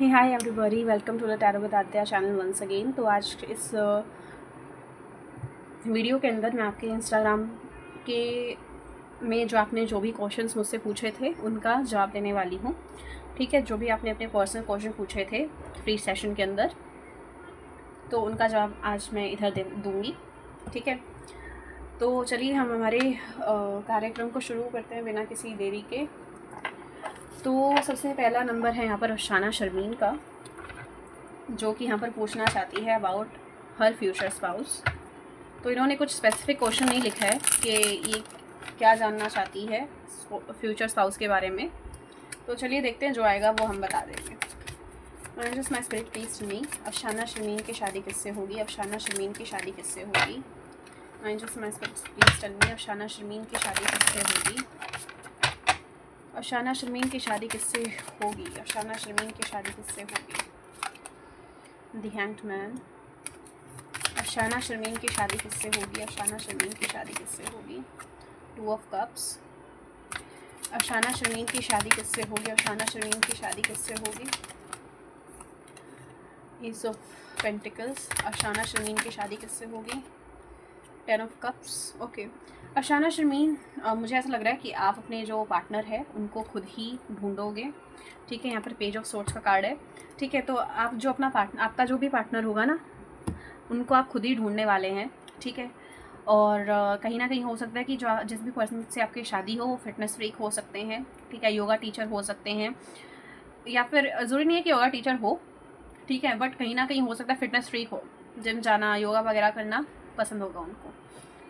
Hey hi everybody, welcome to the tarot with Aadya channel once again. तो आज इस video के अंदर मैं आपके इंस्टाग्राम के में जो भी क्वेश्चंस मुझसे पूछे थे उनका जवाब देने वाली हूँ। ठीक है, जो भी आपने अपने पर्सनल क्वेश्चन पूछे थे फ्री सेशन के अंदर, तो उनका जवाब आज मैं इधर दूँगी। ठीक है, तो चलिए हम हमारे कार्यक्रम को शुरू करते हैं बिना किसी देरी के। तो सबसे पहला नंबर है यहाँ पर अफसाना शर्मीन का, जो कि यहाँ पर पूछना चाहती है अबाउट हर फ्यूचर स्पाउस। तो इन्होंने कुछ स्पेसिफिक क्वेश्चन नहीं लिखा है कि ये क्या जानना चाहती है फ्यूचर स्पाउस के बारे में। तो चलिए देखते हैं, जो आएगा वो हम बता देंगे। Just my spirit please to me, Afsana Sharmeen की शादी किससे होगी? अफसाना शर्मीन की शादी किससे होगी? Just my spirit please tell me, Afsana Sharmeen की शादी किससे होगी? अफसाना शर्मीन की शादी किससे होगी? अफसाना शर्मीन की शादी किससे होगी? The hanged man. अफसाना शर्मीन की शादी किससे होगी? अफसाना शर्मीन की शादी किससे होगी? Two of cups. अफसाना शर्मीन की शादी किससे होगी? अफसाना शर्मीन की शादी किससे होगी? S of pentacles. अफसाना शर्मीन की शादी किससे होगी? Ten of cups. ओके, अफसाना शर्मीन, मुझे ऐसा लग रहा है कि आप अपने जो पार्टनर है उनको खुद ही ढूंढोगे। ठीक है, यहाँ पर पेज ऑफ सोर्ट्स का कार्ड है। ठीक है, तो आप जो अपना पार्टनर, आपका जो भी पार्टनर होगा ना, उनको आप खुद ही ढूंढने वाले हैं। ठीक है, और कहीं ना कहीं हो सकता है कि जो जिस भी पर्सन से आपकी शादी हो वो फिटनेस फ्रीक हो सकते हैं। ठीक है, योगा टीचर हो सकते हैं, या फिर ज़रूरी नहीं है कि योगा टीचर हो। ठीक है, बट कहीं ना कहीं हो सकता है फिटनेस फ्रीक हो, जिम जाना, योगा वगैरह करना पसंद होगा उनको।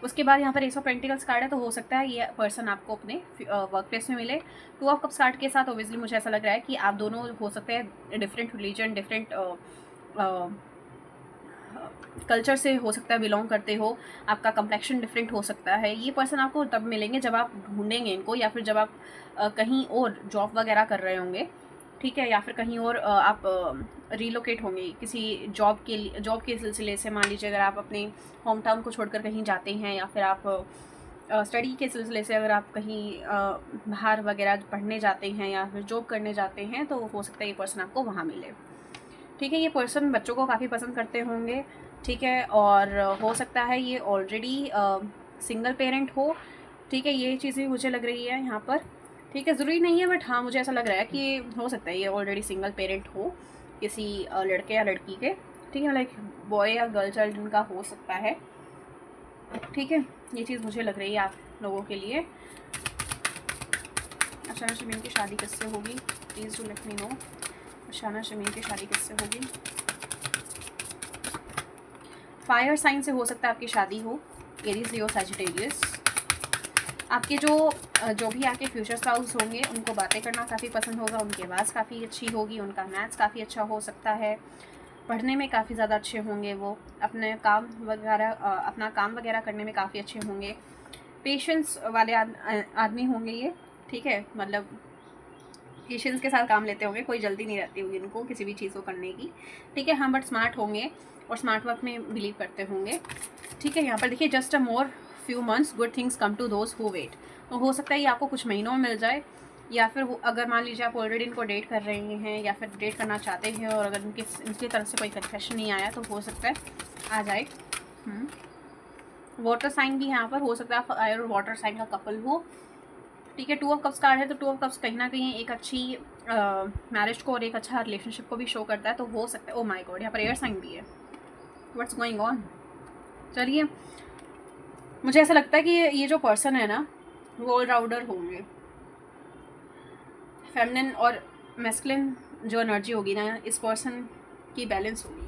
उसके बाद यहाँ पर एस ऑफ पेंटिकल्स कार्ड है, तो हो सकता है ये पर्सन आपको अपने वर्क प्लेस में मिले। टू ऑफ कप्स कार्ड के साथ ओबियसली मुझे ऐसा लग रहा है कि आप दोनों हो सकते हैं डिफरेंट रिलीजन, डिफरेंट कल्चर से हो सकता है बिलोंग करते हो, आपका कम्प्लेक्शन डिफरेंट हो सकता है। ये पर्सन आपको तब मिलेंगे जब आप ढूंढेंगे इनको, या फिर जब आप कहीं और जॉब वगैरह कर रहे होंगे। ठीक है, या फिर कहीं और आप रीलोकेट होंगे किसी जॉब के सिलसिले से। मान लीजिए अगर आप अपने होम टाउन को छोड़कर कहीं जाते हैं, या फिर आप स्टडी के सिलसिले से अगर आप कहीं बाहर वगैरह पढ़ने जाते हैं या फिर जॉब करने जाते हैं, तो हो सकता है ये पर्सन आपको वहाँ मिले। ठीक है, ये पर्सन बच्चों को काफ़ी पसंद करते होंगे। ठीक है, और हो सकता है ये ऑलरेडी सिंगल पेरेंट हो। ठीक है, ये चीज़ें मुझे लग रही है यहाँ पर। ठीक है, ज़रूरी नहीं है, बट हाँ मुझे ऐसा लग रहा है कि हो सकता है ये ऑलरेडी सिंगल पेरेंट हो किसी लड़के या लड़की के। ठीक है, लाइक बॉय या गर्ल चाइल्ड इनका हो सकता है। ठीक है, ये चीज़ मुझे लग रही है आप लोगों के लिए। अफसाना शर्मीन की शादी किससे होगी? Please do let me know. अफसाना शर्मीन की शादी किससे होगी? फायर साइन से हो सकता है आपकी शादी हो, एरीज, लियो, सैजिटेरियस। आपके जो भी आपके फ्यूचर स्पाउस होंगे उनको बातें करना काफ़ी पसंद होगा, उनकी आवाज़ काफ़ी अच्छी होगी, उनका मैथ्स काफ़ी अच्छा हो सकता है, पढ़ने में काफ़ी ज़्यादा अच्छे होंगे वो, अपना काम वगैरह करने में काफ़ी अच्छे होंगे, पेशेंस वाले आदमी होंगे ये। ठीक है, मतलब पेशेंस के साथ काम लेते होंगे, कोई जल्दी नहीं रहती होगी उनको किसी भी चीज़ को करने की। ठीक है, हाँ, बट स्मार्ट होंगे और स्मार्ट वर्क में बिलीव करते होंगे। ठीक है, यहाँ पर देखिए, just a more few months good things come to those who wait. तो हो सकता है ये आपको कुछ महीनों में मिल जाए, या फिर अगर मान लीजिए आप ऑलरेडी इनको डेट कर रहे हैं या फिर डेट करना चाहते हैं और अगर इनकी तरफ से कोई कन्फेशन नहीं आया, तो हो सकता है आ जाए। वाटर साइन भी यहाँ पर हो सकता है, आप फायर और वाटर साइन का कपल हो। ठीक है, टू ऑफ कप्स कार्ड है, तो टू ऑफ कप्स कहीं ना कहीं एक अच्छी मैरिज को और एक अच्छा रिलेशनशिप को भी शो करता है। तो हो सकता है, ओ माय गॉड, यहाँ पर एयर साइन भी है। What's going on? चलिए, मुझे ऐसा लगता है कि ये जो पर्सन है ना, वो ऑलराउंडर होंगे। फेमिनिन और मैस्कुलिन जो एनर्जी होगी ना, इस पर्सन की बैलेंस होगी।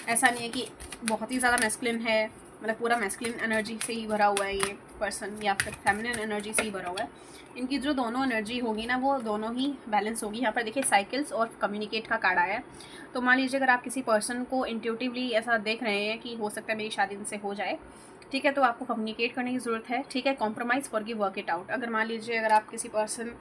ऐसा नहीं है कि बहुत ही ज़्यादा मैस्कुलिन है, मतलब पूरा मैस्कुलिन एनर्जी से ही भरा हुआ है ये पर्सन, या फिर फेमिनिन एनर्जी से ही भरा हुआ है। इनकी जो दोनों एनर्जी होगी ना, वो दोनों ही बैलेंस होगी। यहाँ पर देखिए साइकिल्स और कम्युनिकेट का कार्ड आया है। तो मान लीजिए अगर आप किसी पर्सन को इंट्यूटिवली ऐसा देख रहे हैं कि हो सकता है मेरी शादी इनसे हो जाए, ठीक है, तो आपको कम्युनिकेट करने की ज़रूरत है। ठीक है, compromise forgive, work it out. अगर मान लीजिए अगर आप किसी पर्सन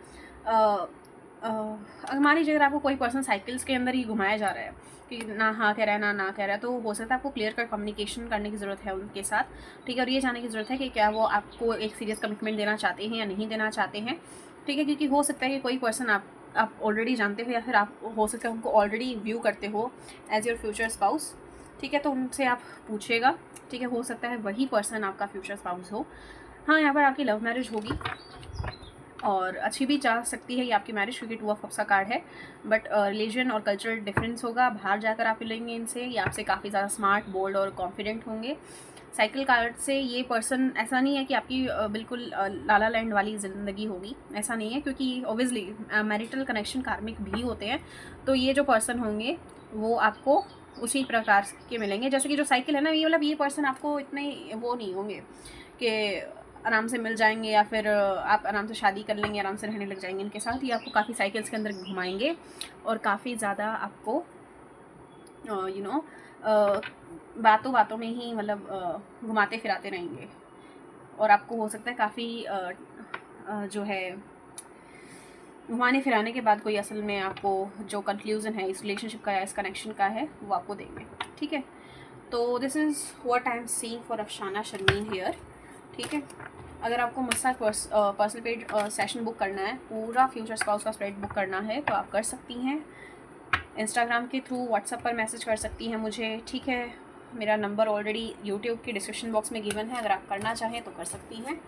अगर मान लीजिए अगर आपको कोई पर्सन साइकिल्स के अंदर ही घुमाया जा रहा है कि ना हाँ कह रहा है ना कह रहा है, तो हो सकता है आपको क्लियर कर कम्युनिकेशन करने की ज़रूरत है उनके साथ। ठीक है, और ये जानने की ज़रूरत है कि क्या वो आपको एक सीरियस कमिटमेंट देना चाहते हैं या नहीं देना चाहते हैं। ठीक है, क्योंकि हो सकता है कि कोई पर्सन आप ऑलरेडी जानते हो या फिर आप हो सकता है उनको ऑलरेडी व्यू करते हो एज योर फ्यूचर स्पाउस, ठीक है। तो उनसे आप पूछिएगा, ठीक है, हो सकता है वही पर्सन आपका फ्यूचर स्पाउस हो। हाँ, यहाँ पर आपकी लव मैरिज होगी और अच्छी भी जा सकती है ये आपकी मैरिज, क्योंकि 2 ऑफ कप्स का कार्ड है। बट रिलीजन और कल्चरल डिफरेंस होगा, बाहर जाकर आप मिलेंगे इनसे, ये आपसे काफ़ी ज़्यादा स्मार्ट, बोल्ड और कॉन्फिडेंट होंगे। साइकिल कार्ड से ये पर्सन, ऐसा नहीं है कि आपकी बिल्कुल लाला लैंड वाली ज़िंदगी होगी, ऐसा नहीं है, क्योंकि ऑब्वियसली मैरिटल कनेक्शन कार्मिक भी होते हैं। तो ये जो पर्सन होंगे वो आपको उसी प्रकार के मिलेंगे, जैसे कि जो साइकिल है ना, ये मतलब ये पर्सन आपको इतने वो नहीं होंगे कि आराम से मिल जाएंगे या फिर आप आराम से शादी कर लेंगे, आराम से रहने लग जाएंगे इनके साथ। ये आपको काफ़ी साइकिल्स के अंदर घुमाएंगे और काफ़ी ज़्यादा आपको बातों बातों में ही मतलब घुमाते फिराते रहेंगे। और आपको हो सकता है काफ़ी जो है घुमाने फिराने के बाद कोई असल में आपको जो कंक्लूज़न है इस रिलेशनशिप का या इस कनेक्शन का है वो आपको देंगे, ठीक है। तो this is what I am seeing for अफसाना शर्मीन हियर, ठीक है। अगर आपको मुझसे पर्सनल पेड सेशन बुक करना है, पूरा फ्यूचर स्पाउस का स्प्रेड बुक करना है, तो आप कर सकती हैं। इंस्टाग्राम के थ्रू, व्हाट्सएप पर मैसेज कर सकती हैं मुझे, ठीक है। मेरा नंबर ऑलरेडी यूट्यूब के डिस्क्रिप्शन बॉक्स में गिवन है, अगर आप करना चाहें तो कर सकती हैं,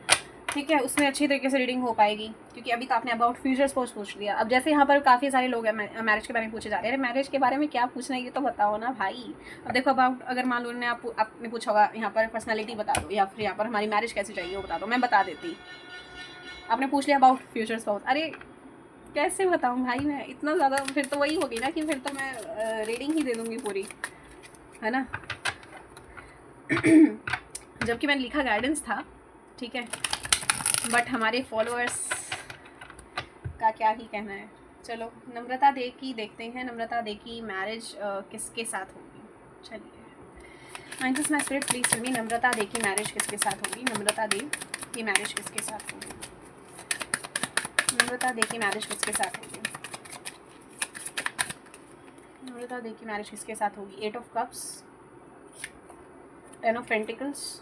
ठीक है। उसमें अच्छी तरीके से रीडिंग हो पाएगी, क्योंकि अभी तो आपने अबाउट फ्यूचर स्पाउस पूछ लिया। अब जैसे यहाँ पर काफ़ी सारे लोग हैं मैरिज के बारे में पूछे जा रहे हैं, मैरिज के बारे में क्या पूछना है ये तो बताओ ना भाई। अब देखो अबाउट, अगर मान लो ने आपने पूछा होगा यहाँ पर पर्सनैलिटी बता दो, या फिर यहाँ पर हमारी मैरिज कैसी चाहिए वो बता दो, मैं बता देती। आपने पूछ लिया अबाउट फ्यूचर स्पाउस, अरे कैसे बताऊँ भाई मैं, इतना ज़्यादा फिर तो वही होगी ना कि फिर तो मैं रीडिंग ही दे दूँगी पूरी, है ना। जबकि मैंने लिखा गाइडेंस था, ठीक है, बट हमारे फॉलोअर्स का क्या ही कहना है। चलो नम्रता दे की देखते हैं, नम्रता दे की मैरिज किसके साथ होगी। चलिए minds my spirit please tell me, Namrata Dey की मैरिज किसके साथ होगी, नम्रता दे की मैरिज किसके साथ होगी, नम्रता दे की मैरिज किसके साथ होगी, नम्रता दे की मैरिज किसके साथ होगी। 8 ऑफ कप्स, 10 ऑफ पेंटिकल्स।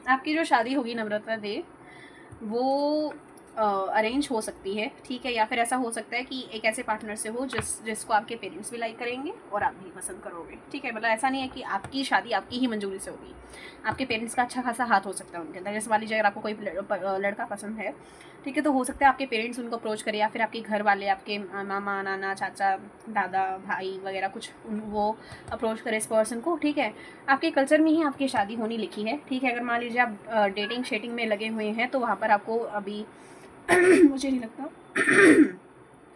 आपकी जो शादी होगी नम्रता दे वो अरेंज हो सकती है, ठीक है, या फिर ऐसा हो सकता है कि एक ऐसे पार्टनर से हो जिसको आपके पेरेंट्स भी लाइक करेंगे और आप भी पसंद करोगे, ठीक है। मतलब ऐसा नहीं है कि आपकी शादी आपकी ही मंजूरी से होगी, आपके पेरेंट्स का अच्छा खासा हाथ हो सकता है उनके अंदर। जैसे मान लीजिए अगर आपको कोई लड़का पसंद है, ठीक है, तो हो सकता है आपके पेरेंट्स उनको अप्रोच करें, या फिर आपके घर वाले, आपके मामा नाना चाचा दादा भाई वगैरह कुछ वो अप्रोच करें इस पर्सन को, ठीक है। आपके कल्चर में ही आपकी शादी होनी लिखी है, ठीक है। अगर मान लीजिए आप डेटिंग शेटिंग में लगे हुए हैं तो वहाँ पर आपको अभी मुझे नहीं लगता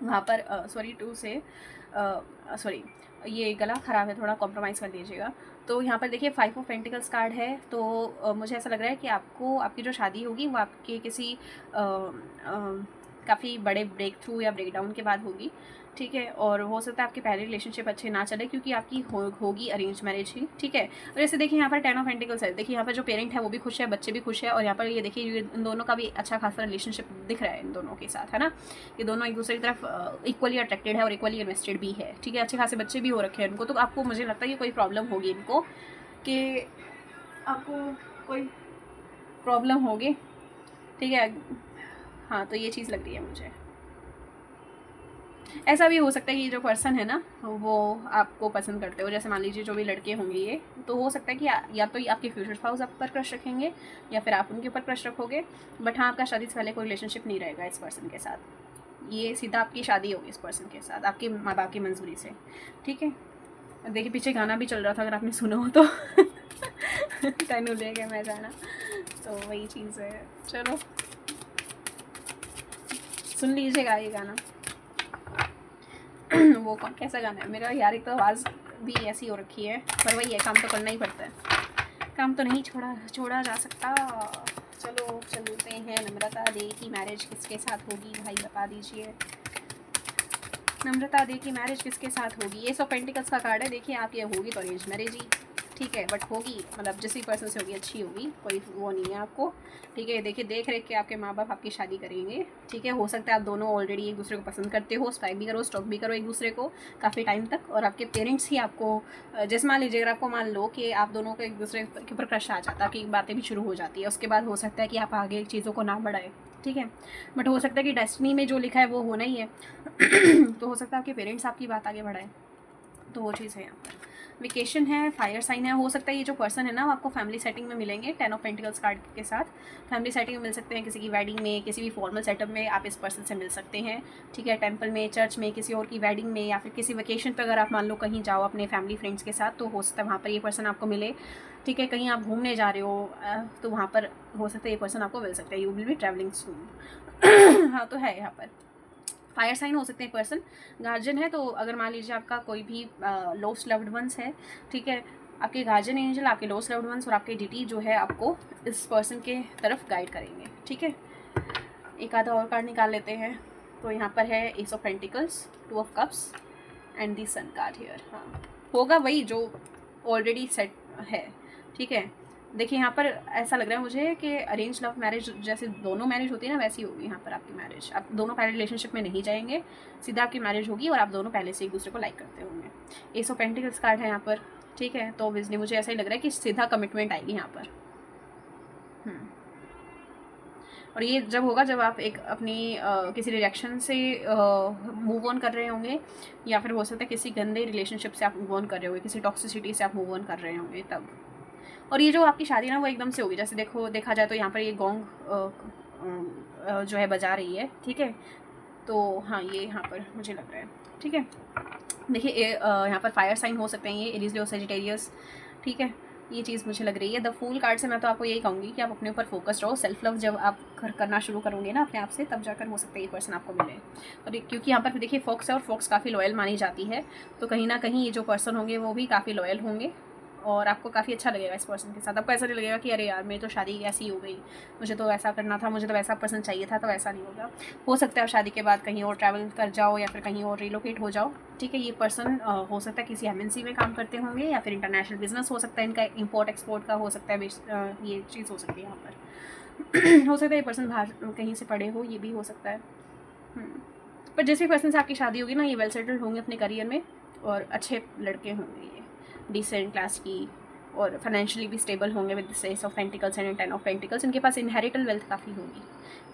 वहाँ पर सॉरी टू से सॉरी ये गला ख़राब है, थोड़ा कॉम्प्रोमाइज़ कर लीजिएगा। तो यहाँ पर देखिए 5 ऑफ पेंटिकल्स कार्ड है, तो मुझे ऐसा लग रहा है कि आपको आपकी जो शादी होगी वो आपके किसी काफ़ी बड़े ब्रेक थ्रू या ब्रेक डाउन के बाद होगी, ठीक है। और हो सकता है आपके पहले रिलेशनशिप अच्छे ना चले, क्योंकि आपकी होगी अरेंज मैरिज ही, ठीक है। और जैसे देखिए यहाँ पर 10 ऑफ पेंटिकल्स है, देखिए यहाँ पर जो पेरेंट है वो भी खुश है, बच्चे भी खुश है, और यहाँ पर ये देखिए इन दोनों का भी अच्छा खासा रिलेशनशिप दिख रहा है इन दोनों के साथ, है ना। ये दोनों एक दूसरे की तरफ इक्वली अट्रैक्टेड है और इक्वली इन्वेस्टेड भी है, ठीक है। अच्छे खासे बच्चे भी हो रखे हैं उनको, तो आपको मुझे लगता है कि कोई प्रॉब्लम होगी इनको, कि आपको कोई प्रॉब्लम होगी, ठीक है। हाँ, तो ये चीज़ लग रही है मुझे। ऐसा भी हो सकता है कि जो पर्सन है ना वो आपको पसंद करते हो, जैसे मान लीजिए जो भी लड़के होंगे ये, तो हो सकता है कि या तो आपके फ्यूचर स्पाउस आप पर क्रश रखेंगे या फिर आप उनके ऊपर क्रश रखोगे, बट हाँ आपका शादी से पहले कोई रिलेशनशिप नहीं रहेगा इस पर्सन के साथ, ये सीधा आपकी शादी होगी इस पर्सन के साथ आपके माँ बाप की मंजूरी से, ठीक है। देखिए पीछे गाना भी चल रहा था, अगर आपने सुना हो तो तनु ले गए मैं जाना, तो वही चीज़ है। चलो सुन लीजिएगा ये गाना। वो कौन कैसा गाना है मेरा यार, एक तो आवाज़ भी ऐसी हो रखी है, पर वही है, काम तो करना ही पड़ता है, काम तो नहीं छोड़ा जा सकता। चलो चलते हैं, नम्रता दे की मैरिज किसके साथ होगी भाई बता दीजिए, नम्रता दे की मैरिज किसके साथ होगी। ये 100 पेंटिकल्स का कार्ड है, देखिए आप ये होगी तो अरेंज मैरिज ही, ठीक है, बट होगी मतलब जिस भी पर्सन से होगी अच्छी होगी, कोई वो नहीं है आपको, ठीक है। देखिए देख रेख के आपके माँ बाप आपकी शादी करेंगे, ठीक है। हो सकता है आप दोनों ऑलरेडी एक दूसरे को पसंद करते हो, स्पाइक भी करो स्टॉक भी करो एक दूसरे को काफ़ी टाइम तक, और आपके पेरेंट्स ही आपको जैसे मान लीजिए अगर आपको मान लो कि आप दोनों को एक दूसरे के ऊपर क्रश आ जाता, कि बातें भी शुरू हो जाती है, उसके बाद हो सकता है कि आप आगे चीज़ों को ना बढ़ाए, ठीक है। बट हो सकता है कि डेस्टिनी में जो लिखा है वो होना ही है। तो हो सकता है आपके पेरेंट्स आपकी बात आगे बढ़ाएं, तो वो चीज़ है यहाँ पर। वेकेशन है, फायर साइन है, हो सकता है ये जो पर्सन है ना वो आपको फैमिली सेटिंग में मिलेंगे 10 ऑफ पेंटिकल्स कार्ड के साथ। फैमिली सेटिंग में मिल सकते हैं, किसी की वेडिंग में, किसी भी फॉर्मल सेटअप में आप इस पर्सन से मिल सकते हैं। ठीक है, टेंपल में, चर्च में, किसी और की वेडिंग में, या फिर किसी वेकेशन पर अगर आप मान लो कहीं जाओ अपने फैमिली फ्रेंड्स के साथ, तो हो सकता है वहाँ पर ये पर्सन आपको मिले। ठीक है, कहीं आप घूमने जा रहे हो तो वहाँ पर हो सकता है ये पर्सन आपको मिल सकता है। यू विल बी ट्रैवलिंग सून। हाँ, तो है यहाँ पर फायर साइन हो सकते हैं पर्सन। गार्जियन है तो अगर मान लीजिए आपका कोई भी लोस्ट लव्ड वंस है, ठीक है, आपके गार्जियन एंजल, आपके लोस्ट लव्ड वंस और आपके डीटी जो है आपको इस पर्सन के तरफ गाइड करेंगे। ठीक है, एक आधा और कार्ड निकाल लेते हैं। तो यहाँ पर है ace of pentacles, 2 of cups and the sun card here. हाँ, होगा वही जो ऑलरेडी सेट है। ठीक है, देखिए यहाँ पर ऐसा लग रहा है मुझे कि अरेंज लव मैरिज जैसे दोनों मैरिज होती है ना, वैसी होगी यहाँ पर आपकी मैरिज। आप दोनों पहले रिलेशनशिप में नहीं जाएंगे, सीधा आपकी मैरिज होगी और आप दोनों पहले से एक दूसरे को लाइक करते होंगे। एस ऑफ पेंटिकल्स कार्ड है यहाँ पर। ठीक है, तो ऑब्वियसली मुझे ऐसा ही लग रहा है कि सीधा कमिटमेंट आएगी यहाँ पर। और ये जब होगा जब आप एक अपनी किसी रिएक्शन से मूव ऑन कर रहे होंगे, या फिर हो सकता है किसी गंदे रिलेशनशिप से आप मूव ऑन कर रहे होंगे, किसी टॉक्सिसिटी से आप मूव ऑन कर रहे होंगे तब। और ये जो आपकी शादी ना वो एकदम से होगी, जैसे देखा जाए तो यहाँ पर ये गोंग जो है बजा रही है। ठीक है, तो हाँ ये यहाँ पर मुझे लग रहा है। ठीक है, देखिए यहाँ पर फायर साइन हो सकते हैं ये, एरीज, लियो, सजिटेरियस। ठीक है, ये चीज़ मुझे लग रही है। द फूल कार्ड से मैं तो आपको यही कहूँगी कि आप अपने ऊपर फोकस रहो। सेल्फ लव जब आप करना शुरू करोगे ना अपने आप से, तब जाकर हो सकता है ये पर्सन आपको मिले। और क्योंकि यहाँ पर देखिए फॉक्स है और फॉक्स काफ़ी लॉयल मानी जाती है, तो कहीं ना कहीं ये जो पर्सन होंगे वो भी काफ़ी लॉयल होंगे और आपको काफ़ी अच्छा लगेगा इस पर्सन के साथ। आपको ऐसा नहीं लगेगा कि अरे यार मेरी तो शादी ऐसी हो गई, मुझे तो ऐसा करना था, मुझे तो वैसा पर्सन चाहिए था, तो ऐसा नहीं होगा। हो सकता है शादी के बाद कहीं और ट्रैवल कर जाओ या फिर कहीं और रिलोकेट हो जाओ। ठीक है, ये पर्सन हो सकता है किसी एमएनसी में काम करते होंगे या फिर इंटरनेशनल बिजनेस हो सकता है इनका, इंपोर्ट एक्सपोर्ट का हो सकता है, ये चीज़ हो सकती है यहाँ पर। हो सकता है ये पर्सन बाहर कहीं से पढ़े हो, ये भी हो सकता है। पर जिस भी पर्सन से आपकी शादी होगी ना, ये वेल सेटल्ड होंगे अपने करियर में और अच्छे लड़के होंगे, ये डिसेंट क्लास की और फाइनेंशियली भी स्टेबल होंगे with this S of pentacles and 10 of pentacles. इनके पास इनहेरिटल वेल्थ काफ़ी होगी।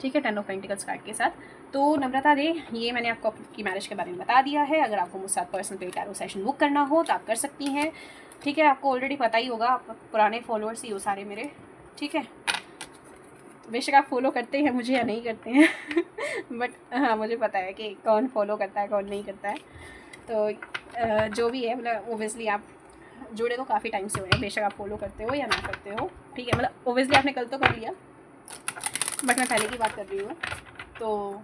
ठीक है, 10 ऑफ पेंटिकल्स कार्ड के साथ। तो नम्रता दे, ये मैंने आपको आपकी मैरिज के बारे में बता दिया है। अगर आपको मुझसे पर्सनल पे टैरो सेशन बुक करना हो तो आप कर सकती हैं। ठीक है, आपको ऑलरेडी पता ही होगा, आप पुराने फॉलोअर्स ही हो सारे मेरे। ठीक है, बेशक आप फॉलो करते हैं मुझे या नहीं करते हैं बट हाँ मुझे पता है कि कौन फॉलो करता है कौन नहीं करता है। तो जो भी है मतलब ओबियसली आप जुड़े तो काफ़ी टाइम से हुए हैं, बेशक आप फॉलो करते हो या ना करते हो। ठीक है, मतलब ओबियसली आपने कल तो कर लिया, बट मैं पहले की बात कर रही हूँ। तो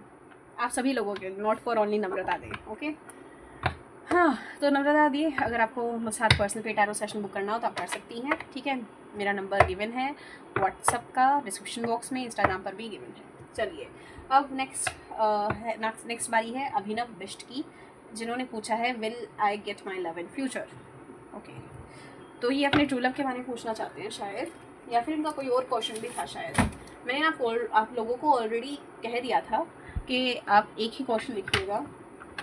आप सभी लोगों के, not for only Namrata they. Okay, हाँ, तो नम्रता दी, अगर आपको मुझसे साथ पर्सनल पे टैरो सेशन बुक करना हो तो आप कर सकती हैं। ठीक है, मेरा नंबर गिवन है व्हाट्सअप का, डिस्क्रिप्शन बॉक्स में, इंस्टाग्राम पर भी गिवन है। चलिए अब नेक्स्ट बारी है अभिनव बिष्ट की, जिन्होंने पूछा है will I get my love in future. Okay, तो ये अपने ट्रू लव के बारे में पूछना चाहते हैं शायद, या फिर इनका कोई और क्वेश्चन भी था शायद। मैंने आप लोगों को ऑलरेडी कह दिया था कि आप एक ही क्वेश्चन लिखिएगा,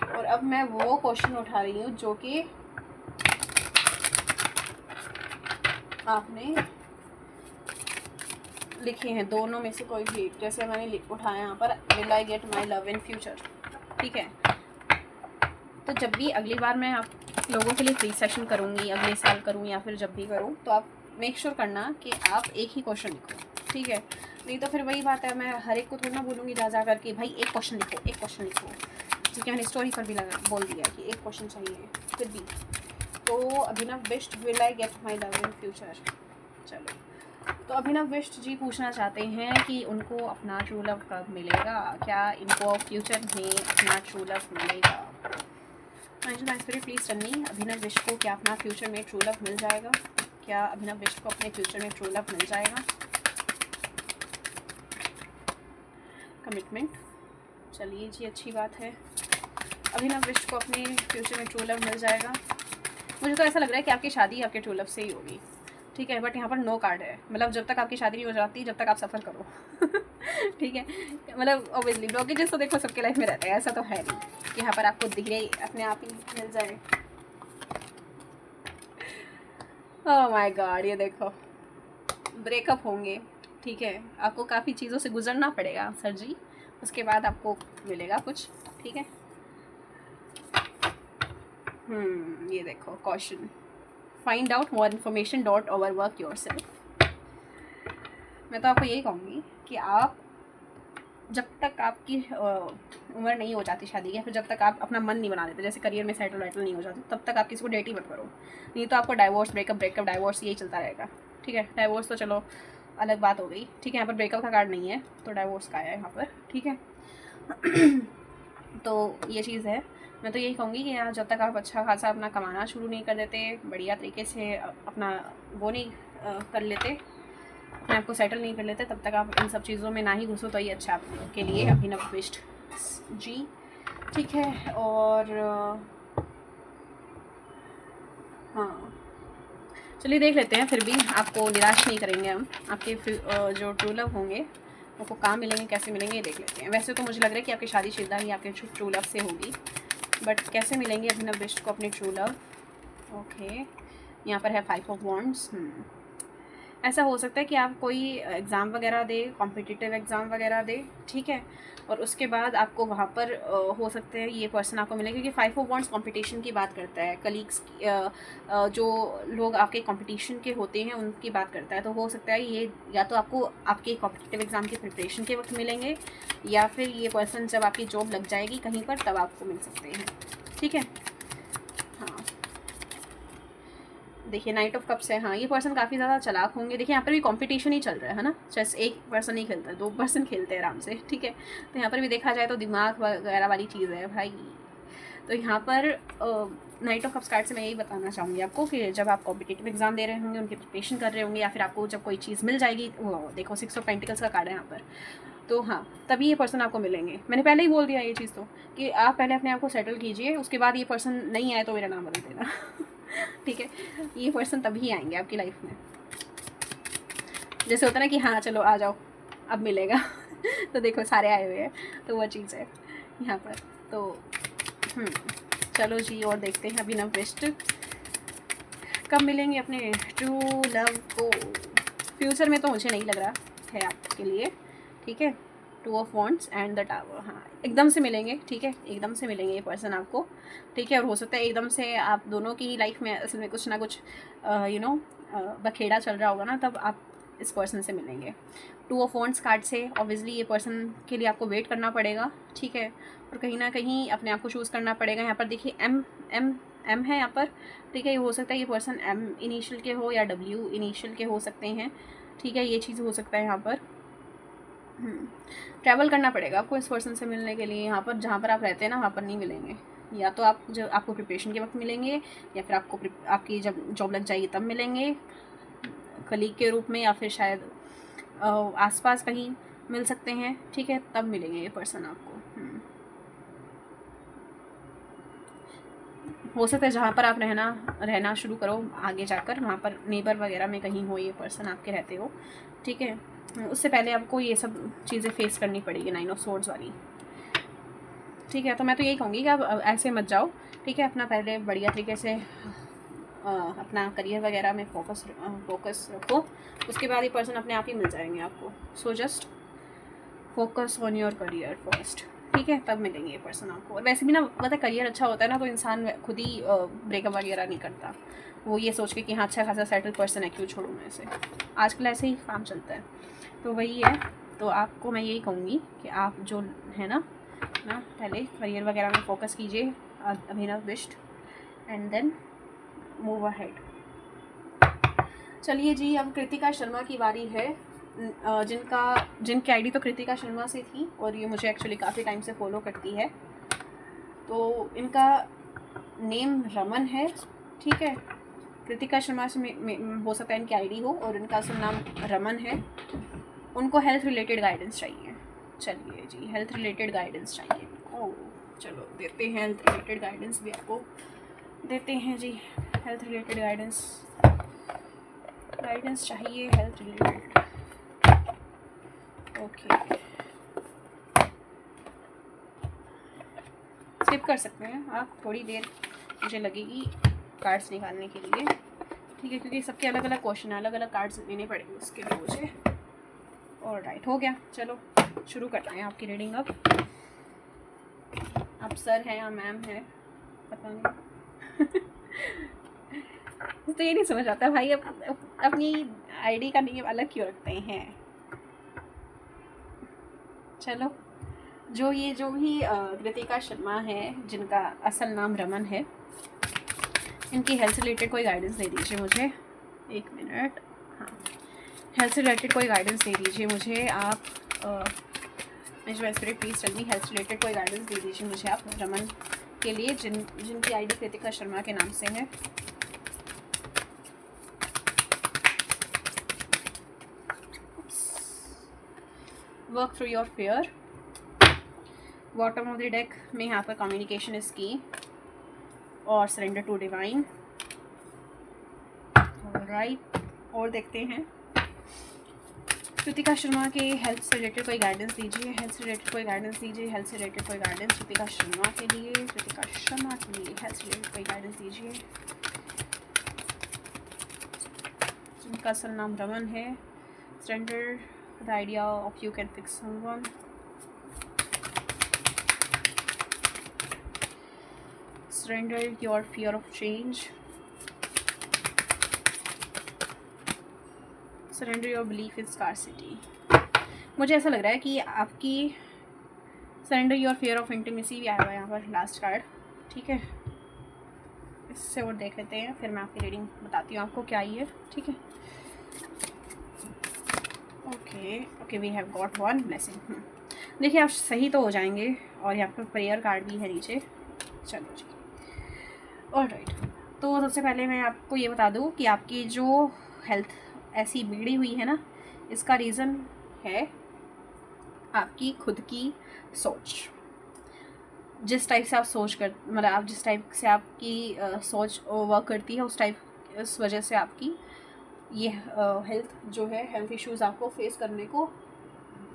और अब मैं वो क्वेश्चन उठा रही हूँ जो कि आपने लिखे हैं, दोनों में से कोई भी। जैसे मैंने उठाया यहाँ पर will I get my love in future. ठीक है, तो जब भी अगली बार मैं आप लोगों के लिए फ्री सेशन करूँगी, अगले साल करूँ या फिर जब भी करूँ, तो आप मेक श्योर करना कि आप एक ही क्वेश्चन लिखो। ठीक है, नहीं तो फिर वही बात है, मैं हर एक को थोड़ा ना बोलूँगी जा करके भाई एक क्वेश्चन लिखो, एक क्वेश्चन लिखो, क्योंकि मैंने स्टोरी पर भी बोल दिया कि एक क्वेश्चन चाहिए फिर भी। तो Abhinav Bisht will I get my love in future. चलो, तो अभिनव बिष्ट जी पूछना चाहते हैं कि उनको अपना ट्रू लव कब मिलेगा, क्या इनको फ्यूचर में अपना ट्रू लव मिलेगा। प्लीज़ सन्नी, अभिनव बिष्ट को क्या अपना फ्यूचर में ट्रू लव मिल जाएगा? क्या अभिनव बिष्ट को अपने फ्यूचर में ट्रू लव मिल जाएगा? कमिटमेंट, चलिए जी अच्छी बात है, अभिनव बिष्ट को अपने फ्यूचर में ट्रू लव मिल जाएगा। मुझे तो ऐसा लग रहा है कि आपकी शादी आपके ट्रू लव से ही होगी। ठीक है, बट यहाँ पर नो कार्ड है, मतलब जब तक आपकी शादी नहीं हो जाती जब तक आप सफ़र करो। ठीक है, मतलब ऑब्वियसली ब्लॉकेजेस तो देखो सबके लाइफ में रहते हैं, ऐसा तो है नहीं कि यहाँ पर आपको धीरे अपने आप ही मिल जाए। ओह माय गॉड, ये देखो ब्रेकअप होंगे, ठीक है, आपको काफ़ी चीज़ों से गुजरना पड़ेगा सर जी, उसके बाद आपको मिलेगा कुछ। ठीक है, ये देखो question, find out more information, dot over work your self. मैं तो आपको यही कहूँगी कि आप जब तक आपकी उम्र नहीं हो जाती शादी की, या फिर जब तक आप अपना मन नहीं बना देते, जैसे करियर में सेटल वेटल नहीं हो जाते, तब तक आप किसी को डेट ही मत करो। नहीं तो आपको डाइवोर्स, ब्रेकअप डाइवोर्स यही चलता रहेगा। ठीक है, डाइवोर्स तो चलो अलग बात हो गई। ठीक है, यहाँ पर ब्रेकअप का कार्ड नहीं है तो डाइवोर्स का है यहाँ पर। ठीक है तो ये चीज़ है। मैं तो यही कहूँगी कि जब तक आप अच्छा खासा अपना कमाना शुरू नहीं कर देते, बढ़िया तरीके से अपना वो नहीं कर लेते, अपने आप को सेटल नहीं कर लेते, तब तक आप इन सब चीज़ों में ना ही घुसो तो ही अच्छा आपके लिए। अभिनव बिष्ट जी, ठीक है। और हाँ, चलिए देख लेते हैं, फिर भी आपको निराश नहीं करेंगे हम। आपके जो ट्रू लव होंगे आपको कहाँ मिलेंगे, कैसे मिलेंगे, ये देख लेते हैं। वैसे तो मुझे लग रहा है कि आपकी शादीशुदा ही आपके ट्रू लव से होगी, बट कैसे मिलेंगे अभिनव बिष्ट को अपने ट्रू लव। ओके, यहाँ पर है 5 ऑफ वॉन्ड्स। ऐसा हो सकता है कि आप कोई एग्ज़ाम वगैरह दे, कॉम्पिटिटिव एग्ज़ाम वगैरह दे। ठीक है, और उसके बाद आपको वहाँ पर हो सकते हैं ये पर्सन आपको मिले, क्योंकि 5 ऑफ वॉन्ड्स कंपटीशन की बात करता है, कलीग्स जो लोग आपके कंपटीशन के होते हैं उनकी बात करता है। तो हो सकता है ये या तो आपको आपके कॉम्पिटिटिव एग्ज़ाम की प्रिपरेशन के वक्त मिलेंगे, या फिर ये पर्सन जब आपकी जॉब लग जाएगी कहीं पर तब आपको मिल सकते हैं। ठीक है, हाँ देखिए नाइट ऑफ कप्स है। हाँ, ये पर्सन काफ़ी ज़्यादा चालाक होंगे। देखिए यहाँ पर भी कंपटीशन ही चल रहा है ना, चेस एक पर्सन नहीं खेलता है, 2 पर्सन खेलते हैं आराम से। ठीक है, तो यहाँ पर भी देखा जाए तो दिमाग वगैरह वाली चीज़ है भाई। तो यहाँ पर नाइट ऑफ कप्स कार्ड से मैं यही बताना चाहूँगी आपको कि जब आप कॉम्पिटिटिव एग्जाम दे रहे होंगे, उनकी प्रिपरेशन कर रहे होंगे, या फिर आपको जब कोई चीज़ मिल जाएगी, वो देखो 6 ऑफ पेंटिकल्स का कार्ड है यहाँ पर, तो हाँ तभी ये पर्सन आपको मिलेंगे। मैंने पहले ही बोल दिया ये चीज़ तो, कि आप पहले अपने आप को सेटल कीजिए, उसके बाद ये पर्सन नहीं आए तो मेरा नाम बदल देना। ठीक है, ये पर्सन तभी आएंगे आपकी लाइफ में। जैसे होता है ना कि हाँ चलो आ जाओ अब मिलेगा तो देखो सारे आए हुए हैं, तो वो चीज़ है यहाँ पर। तो चलो जी, और देखते हैं अभिनव बिष्ट कब मिलेंगे अपने ट्रू लव को। फ्यूचर में तो मुझे नहीं लग रहा है आपके लिए। ठीक है, 2 of wands and the tower. हाँ, एकदम से मिलेंगे। ठीक है, एकदम से मिलेंगे ये पर्सन आपको। ठीक है, और हो सकता है एकदम से आप दोनों की लाइफ में असल में कुछ ना कुछ बखेड़ा चल रहा होगा ना, तब आप इस पर्सन से मिलेंगे। 2 ऑफ वॉन्ड्स कार्ड से ऑब्वियसली ये पर्सन के लिए आपको वेट करना पड़ेगा। ठीक है, और कहीं ना कहीं अपने आप को चूज़ करना पड़ेगा। यहाँ पर देखिए एम है यहाँ पर। ठीक है, ये हो सकता है ये पर्सन एम इनिशियल के हो या डब्ल्यू इनिशियल के हो सकते हैं। ठीक है, ये चीज़ हो सकता है यहाँ पर। ट्रैवल करना पड़ेगा आपको इस पर्सन से मिलने के लिए। यहाँ पर जहाँ पर आप रहते हैं ना, वहाँ पर नहीं मिलेंगे। या तो आप जब आपको प्रिपरेशन के वक्त मिलेंगे, या फिर आपकी जब जॉब लग जाएगी तब मिलेंगे कलीग के रूप में, या फिर शायद आसपास कहीं मिल सकते हैं। ठीक है, तब मिलेंगे ये पर्सन आपको। हो सकता है जहाँ पर आप रहना शुरू करो आगे जाकर, वहाँ पर नेबर वगैरह में कहीं हो ये पर्सन आपके रहते हो। ठीक है, उससे पहले आपको ये सब चीज़ें फेस करनी पड़ेगी 9 ऑफ सोर्ड्स वाली। ठीक है, तो मैं तो यही कहूँगी कि आप ऐसे मत जाओ। ठीक है, अपना पहले बढ़िया तरीके से अपना करियर वगैरह में फोकस रखो, उसके बाद ये पर्सन अपने आप ही मिल जाएंगे आपको। So just focus on your career first. ठीक है, तब मिलेंगे ये पर्सन आपको। और वैसे भी ना पता है, करियर अच्छा होता है ना तो इंसान खुद ही ब्रेकअप वगैरह नहीं करता, वो ये सोच के कि हाँ अच्छा खासा सेटल पर्सन है, क्यों छोड़ूँ मैं इसे। आजकल ऐसे ही काम चलता है, तो वही है। तो आपको मैं यही कहूँगी कि आप जो है ना पहले करियर वगैरह में फोकस कीजिए Abhinav Bisht, and then move ahead. चलिए जी, अब कृतिका शर्मा की बारी है। जिनकी आईडी तो कृतिका शर्मा से थी, और ये मुझे एक्चुअली काफ़ी टाइम से फॉलो करती है। तो इनका नेम रमन है। ठीक है, कृतिका शर्मा से हो सकता है इनकी आईडी हो, और इनका असल नाम रमन है। उनको हेल्थ रिलेटेड गाइडेंस चाहिए। चलिए जी, हेल्थ रिलेटेड गाइडेंस चाहिए। ओह चलो देते हैं, हेल्थ रिलेटेड गाइडेंस भी आपको देते हैं जी। हेल्थ रिलेटेड गाइडेंस चाहिए, हेल्थ रिलेटेड। ओके, स्किप कर सकते हैं आप, थोड़ी देर मुझे लगेगी कार्ड्स निकालने के लिए। ठीक है, क्योंकि सबके अलग अलग क्वेश्चन है, अलग अलग कार्ड्स लेने पड़ेंगे उसके लिए मुझे। ऑलराइट, हो गया। चलो शुरू करते हैं आपकी रीडिंग। अब आप सर हैं या मैम है पता नहीं। तो ये नहीं समझ आता भाई, अपनी आईडी का नेम अलग क्यों रखते हैं। चलो, जो भी कृतिका शर्मा है, जिनका असल नाम रमन है, इनकी हेल्थ से रिलेटेड कोई गाइडेंस दे दीजिए मुझे। 1 मिनट। हाँ, हेल्थ से रिलेटेड कोई गाइडेंस दे दीजिए मुझे आप। मुझे spirit please tell me, health से रिलेटेड कोई गाइडेंस दे दीजिए मुझे आप रमन के लिए, जिनकी आईडी कृतिका शर्मा के नाम से है। Work through your fear. Bottom of the deck में यहाँ पर कम्युनिकेशन इज की और सरेंडर टू डिवाइन। ऑलराइट, और देखते हैं कृतिका शर्मा के हेल्थ से रिलेटेड कोई गाइडेंस दीजिए। हेल्थ से रिलेटेड कोई गाइडेंस दीजिए। हेल्थ से रिलेटेड कोई गाइडेंस कृतिका शर्मा के लिए। कृतिका शर्मा के लिए हेल्थ से रिलेटेड कोई गाइडेंस दीजिए। जिनका असल नाम रमन है। Surrender the idea of you can fix someone. Surrender your fear of change. Surrender your belief in scarcity. मुझे ऐसा लग रहा है कि आपकी Surrender your fear of intimacy भी आया हुआ है यहाँ पर लास्ट कार्ड। ठीक है, इससे और देख लेते हैं, फिर मैं आपकी रीडिंग बताती हूँ आपको क्या आई है। ठीक है, okay we have got one blessing. देखिए, आप सही तो हो जाएंगे, और यहाँ पर प्रेयर कार्ड भी है नीचे। चलो जी, ऑलराइट। तो सबसे पहले मैं आपको ये बता दूँ कि आपकी जो हेल्थ ऐसी बिगड़ी हुई है ना, इसका रीज़न है आपकी खुद की सोच। जिस टाइप से आप सोच कर, मतलब आप जिस टाइप से आपकी सोच वर्क करती है, उस वजह से आपकी ये हेल्थ जो है, हेल्थ इश्यूज़ आपको फेस करने को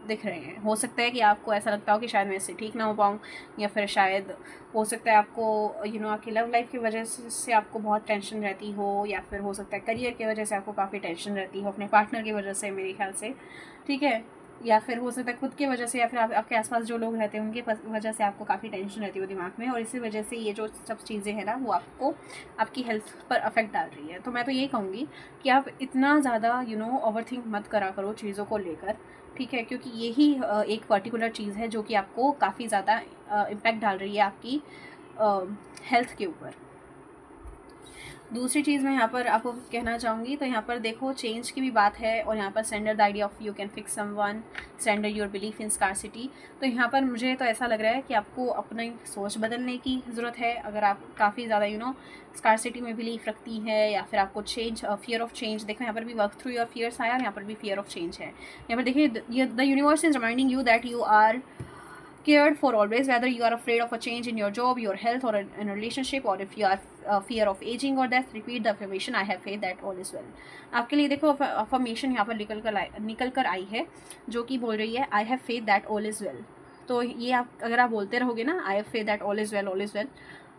दिख रहे हैं। हो सकता है कि आपको ऐसा लगता हो कि शायद मैं इससे ठीक ना हो पाऊँ, या फिर शायद हो सकता है आपको आपकी लव लाइफ की वजह से आपको बहुत टेंशन रहती हो, या फिर हो सकता है करियर की वजह से आपको काफ़ी टेंशन रहती हो, अपने पार्टनर की वजह से मेरे ख्याल से। ठीक है, या फिर हो सकता है खुद की वजह से, या फिर आपके आसपास जो लोग रहते हैं उनकी वजह से आपको काफ़ी टेंशन रहती हो दिमाग में, और इसी वजह से ये जो सब चीज़ें हैं ना, वो आपको आपकी हेल्थ पर अफेक्ट डाल रही है। तो मैं तो यही कहूँगी कि आप इतना ज़्यादा ओवरथिंक मत करा करो चीज़ों को लेकर। ठीक है, क्योंकि यही एक पर्टिकुलर चीज़ है जो कि आपको काफ़ी ज़्यादा इम्पैक्ट डाल रही है आपकी हेल्थ के ऊपर। दूसरी चीज़ मैं यहाँ पर आपको कहना चाहूँगी, तो यहाँ पर देखो चेंज की भी बात है, और यहाँ पर surrender the idea of you can fix someone, surrender your belief in scarcity. तो यहाँ पर मुझे तो ऐसा लग रहा है कि आपको अपनी सोच बदलने की ज़रूरत है। अगर आप काफ़ी ज़्यादा स्कार्सिटी में बिलीफ रखती है, या फिर आपको चेंज, फियर ऑफ चेंज, देखो यहाँ पर भी वर्क थ्रू योर फियर्स आया, यहाँ पर भी फियर ऑफ चेंज है। यहाँ पर देखिए, the universe is reminding you that you are cared for always, whether you are afraid of a change in your job, your health, or in a relationship, or if you are fear of aging or death, repeat the affirmation, I have faith that all is well। आपके लिए देखो affirmation यहाँ पर निकल कर आई है, जो कि बोल रही है I have faith that all is well। तो ये आप अगर आप बोलते रहोगे ना, I have faith that all is well,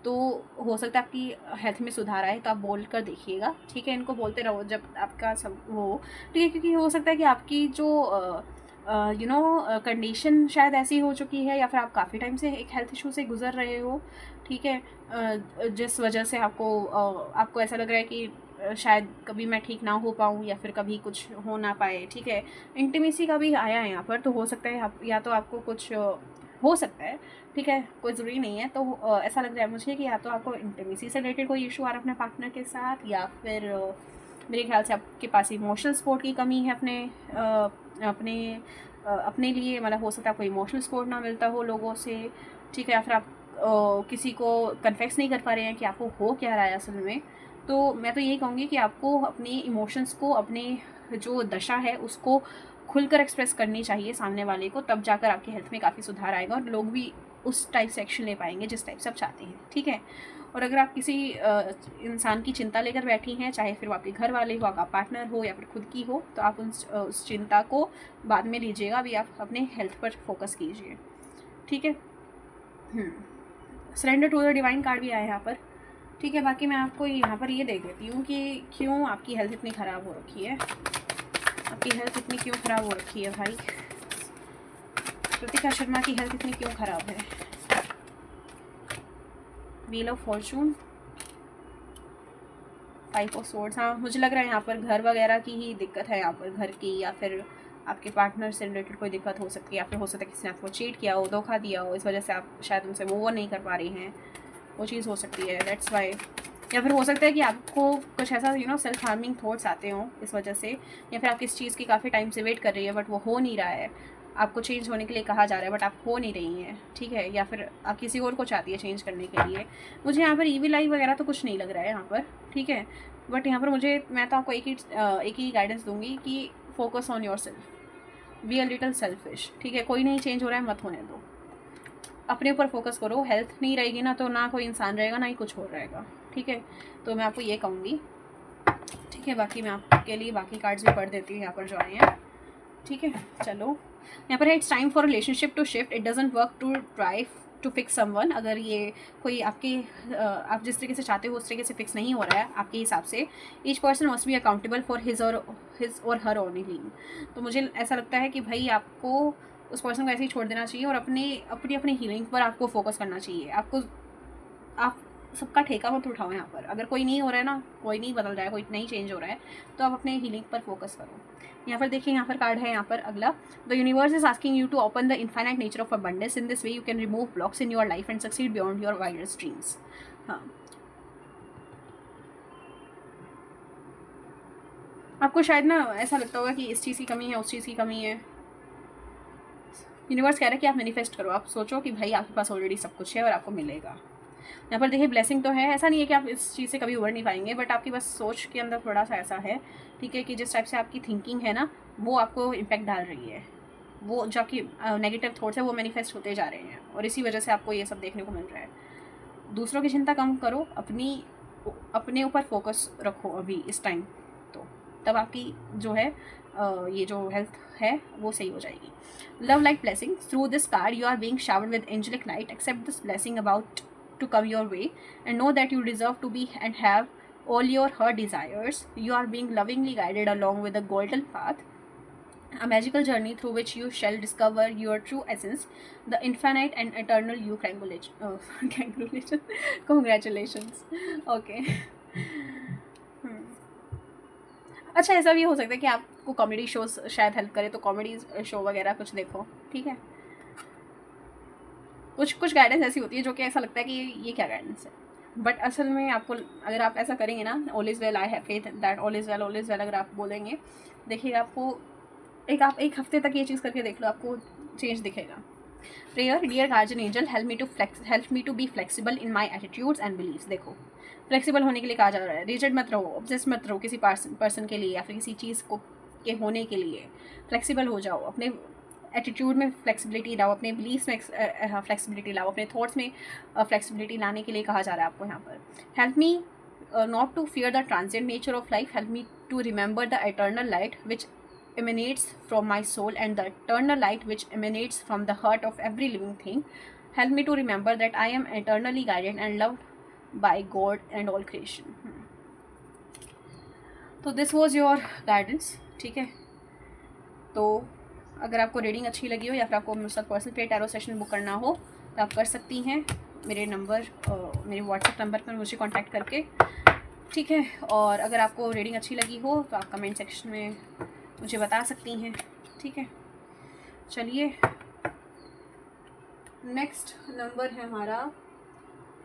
तो हो सकता है आपकी हेल्थ में सुधार आए। तो आप बोल कर देखिएगा, ठीक है, इनको बोलते रहो जब आपका सब वो, ठीक है, क्योंकि हो सकता है कि आपकी जो कंडीशन शायद ऐसी हो चुकी है, या फिर आप काफ़ी टाइम से एक हेल्थ इशू से गुजर रहे हो। ठीक है, जिस वजह से आपको ऐसा लग रहा है कि शायद कभी मैं ठीक ना हो पाऊँ, या फिर कभी कुछ हो ना पाए। ठीक है, इंटीमेसी का भी आया है यहाँ पर, तो हो सकता है या तो आपको कुछ हो सकता है, ठीक है, कोई ज़रूरी नहीं है। तो ऐसा लग रहा है मुझे कि या तो आपको इंटीमेसी से रिलेटेड कोई इशू आ रहा है अपने पार्टनर के साथ, या फिर मेरे ख्याल से आपके पास इमोशनल सपोर्ट की कमी है अपने लिए, मतलब हो सकता है आपको इमोशनल सपोर्ट ना मिलता हो लोगों से। ठीक है, या फिर आप किसी को कन्फेस नहीं कर पा रहे हैं कि आपको हो क्या रहा है असल में। तो मैं तो यही कहूँगी कि आपको अपने इमोशंस को, अपने जो दशा है उसको खुलकर एक्सप्रेस करनी चाहिए सामने वाले को, तब जाकर आपकी हेल्थ में काफ़ी सुधार आएगा, और लोग भी उस टाइप से एक्शन ले पाएंगे जिस टाइप से आप चाहते हैं। ठीक है, और अगर आप किसी इंसान की चिंता लेकर बैठी हैं, चाहे फिर वो आपके घर वाले हो, आपका पार्टनर हो, या फिर खुद की हो, तो आप उस चिंता को बाद में लीजिएगा, अभी आप अपने हेल्थ पर फोकस कीजिए। ठीक है, surrender to the divine card भी आया है यहाँ पर। ठीक है, बाकी मैं आपको यहाँ पर ये देख देती हूँ कि क्यों आपकी हेल्थ इतनी ख़राब हो रखी है। आपकी हेल्थ इतनी क्यों ख़राब हो रखी है भाई? कृतिका शर्मा की हेल्थ इतनी क्यों ख़राब है? Wheel of Fortune, 5 of swords. हाँ, मुझे लग रहा है यहाँ पर घर वगैरह की ही दिक्कत है, यहाँ पर घर की, या फिर आपके पार्टनर से रिलेटेड कोई दिक्कत हो सकती है, या फिर हो सकता है किसी ने आपको चीट किया हो, धोखा दिया हो, इस वजह से आप शायद उनसे मूव ऑन नहीं कर पा रही हैं, वो चीज़ हो सकती है, दैट्स वाई। या फिर हो सकता है कि आपको कुछ ऐसा सेल्फ हार्मिंग थॉट्स आते हों इस वजह से, या फिर आप किस चीज़ की काफ़ी टाइम से वेट कर रही है बट वो हो नहीं रहा है, आपको चेंज होने के लिए कहा जा रहा है बट आप हो नहीं रही हैं, ठीक है, या फिर आप किसी और को चाहती है चेंज करने के लिए। मुझे यहाँ पर ईविल आई वगैरह तो कुछ नहीं लग रहा है यहाँ पर, ठीक है, बट यहाँ पर मैं तो आपको एक ही गाइडेंस दूंगी कि focus on your self, be a little selfish, ठीक है, कोई नहीं चेंज हो रहा है, मत होने दो, अपने ऊपर फोकस करो। हेल्थ नहीं रहेगी ना तो ना कोई इंसान रहेगा, ना ही कुछ और रहेगा, ठीक है। तो मैं आपको ये कहूँगी, ठीक है। बाकी मैं आपके लिए बाकी कार्ड्स भी पढ़ देती हूँ यहाँ पर जो आए हैं, ठीक है। चलो, यहाँ पर है it's time for relationship to shift, it doesn't work to try to fix someone. अगर ये कोई आप जिस तरीके से चाहते हो उस तरीके से फिक्स नहीं हो रहा है आपके हिसाब से, each person must be accountable for his और हर ओन हीलिंग। तो मुझे ऐसा लगता है कि भाई आपको उस पर्सन को ऐसे ही छोड़ देना चाहिए और अपनी हीलिंग पर आपको फोकस करना चाहिए। आप सबका ठेका मत उठाओ यहाँ पर। अगर कोई नहीं हो रहा है ना, कोई नहीं बदल रहा है, कोई नहीं चेंज हो रहा है, तो आप अपने हीलिंग पर फोकस करो। यहाँ पर देखिए, यहाँ पर कार्ड है यहाँ पर अगला, the universe is asking you to open the infinite nature of abundance, in this way you can remove blocks in your life and succeed beyond your wildest dreams. हाँ, आपको शायद ना ऐसा लगता होगा कि इस चीज़ की कमी है, उस चीज़ की कमी है। यूनिवर्स कह रहा है कि आप मैनिफेस्ट करो, आप सोचो कि भाई आपके पास ऑलरेडी सब कुछ है और आपको मिलेगा। यहाँ पर देखिए ब्लेसिंग तो है, ऐसा नहीं है कि आप इस चीज़ से कभी उभर नहीं पाएंगे, बट आपकी बस सोच के अंदर थोड़ा सा ऐसा है, ठीक है, कि जिस टाइप से आपकी थिंकिंग है ना, वो आपको इम्पैक्ट डाल रही है, वो जो आपकी नेगेटिव थॉट्स है वो मैनिफेस्ट होते जा रहे हैं और इसी वजह से आपको ये सब देखने को मिल रहा है। दूसरों की चिंता कम करो, अपने ऊपर फोकस रखो अभी इस टाइम, तो तब आपकी जो है ये जो हेल्थ है वो सही हो जाएगी। Love like blessing, through this card you are being showered with angelic light, accept this blessing about to come your way and know that you deserve to be and have all your heart desires. You are being lovingly guided along with a golden path, a magical journey through which you shall discover your true essence, the infinite and eternal you. Congratulations. Okay. अच्छा, ऐसा भी हो सकता है कि आपको comedy shows शायद help करे, तो कॉमेडी शो वगैरह कुछ देखो, ठीक है। कुछ गाइडेंस ऐसी होती है जो कि ऐसा लगता है कि ये क्या गाइडेंस है, बट असल में आपको, अगर आप ऐसा करेंगे ना, all is well, I have faith that all is well अगर आप बोलेंगे, देखिए आपको आप एक हफ्ते तक ये चीज़ करके देख लो, आपको चेंज दिखेगा। Prayer, dear guardian angel, help me to be flexible in my attitudes and beliefs. देखो, फ्लेक्सिबल होने के लिए कहा जा रहा है, रिजिड मत रहो, ऑब्सेस मत रहो किसी पर्सन के लिए या फिर किसी चीज़ को के होने के लिए। फ्लेक्सिबल हो जाओ, अपने एटीट्यूड में फ्लेक्सिबिलिटी लाओ, अपने बिलीव्स में फ्लेक्सिबिलिटी लाओ, अपने थॉट्स में फ्लेक्सिबिलिटी लाने के लिए कहा जा रहा है आपको यहाँ पर। Help me not to fear the transient nature of life, help me to remember the eternal light which emanates from my soul and the eternal light which emanates from the heart of every living thing. Help me to remember that I am eternally guided and loved by God and all creation. तो this was your guidance, ठीक है। तो अगर आपको reading अच्छी लगी हो या फिर आपको मेरे साथ पर्सनल पे टैरो सेशन बुक करना हो तो आप कर सकती हैं मेरे व्हाट्सएप नंबर पर मुझे कांटेक्ट करके, ठीक है। और अगर आपको रीडिंग अच्छी लगी हो तो आप कमेंट सेक्शन में मुझे बता सकती हैं, ठीक है। चलिए, नेक्स्ट नंबर है हमारा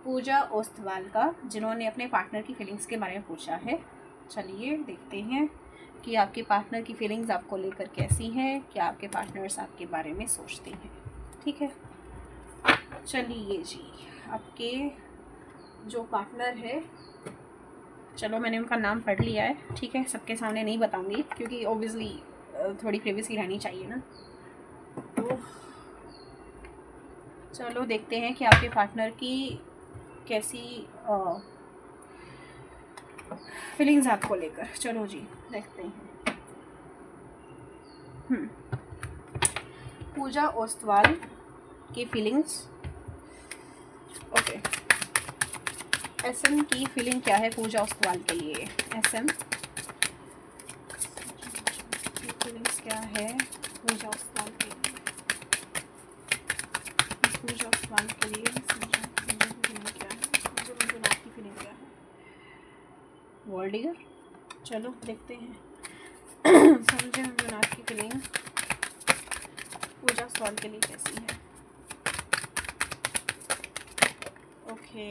पूजा ओस्तवाल का, जिन्होंने अपने पार्टनर की फीलिंग्स के बारे में पूछा है। चलिए देखते हैं कि आपके पार्टनर की फीलिंग्स आपको लेकर कैसी हैं, क्या आपके पार्टनर्स आपके बारे में सोचते हैं, ठीक है। चलिए जी, आपके जो पार्टनर है, चलो मैंने उनका नाम पढ़ लिया है, ठीक है, सबके सामने नहीं बताऊंगी क्योंकि ऑब्वियसली थोड़ी प्राइवेसी रहनी चाहिए ना। तो चलो देखते हैं कि आपके पार्टनर की कैसी फीलिंग्स आपको लेकर। चलो जी देखते हैं। पूजा ओस्तवाल की फीलिंग्स, ओके। एसएम की फीलिंग क्या है पूजा ओस्तवाल के लिए? एसएम फीलिंग्स क्या है पूजा उस्ताद के लिए, पूजा उस्ताद के लिए फीलिंग क्या है, मंजुनाथ की फीलिंग क्या है। गोल्ड डिगर, चलो देखते हैं। समझे मंजुनाथ की फीलिंग पूजा उस्ताद के लिए कैसी है। Okay,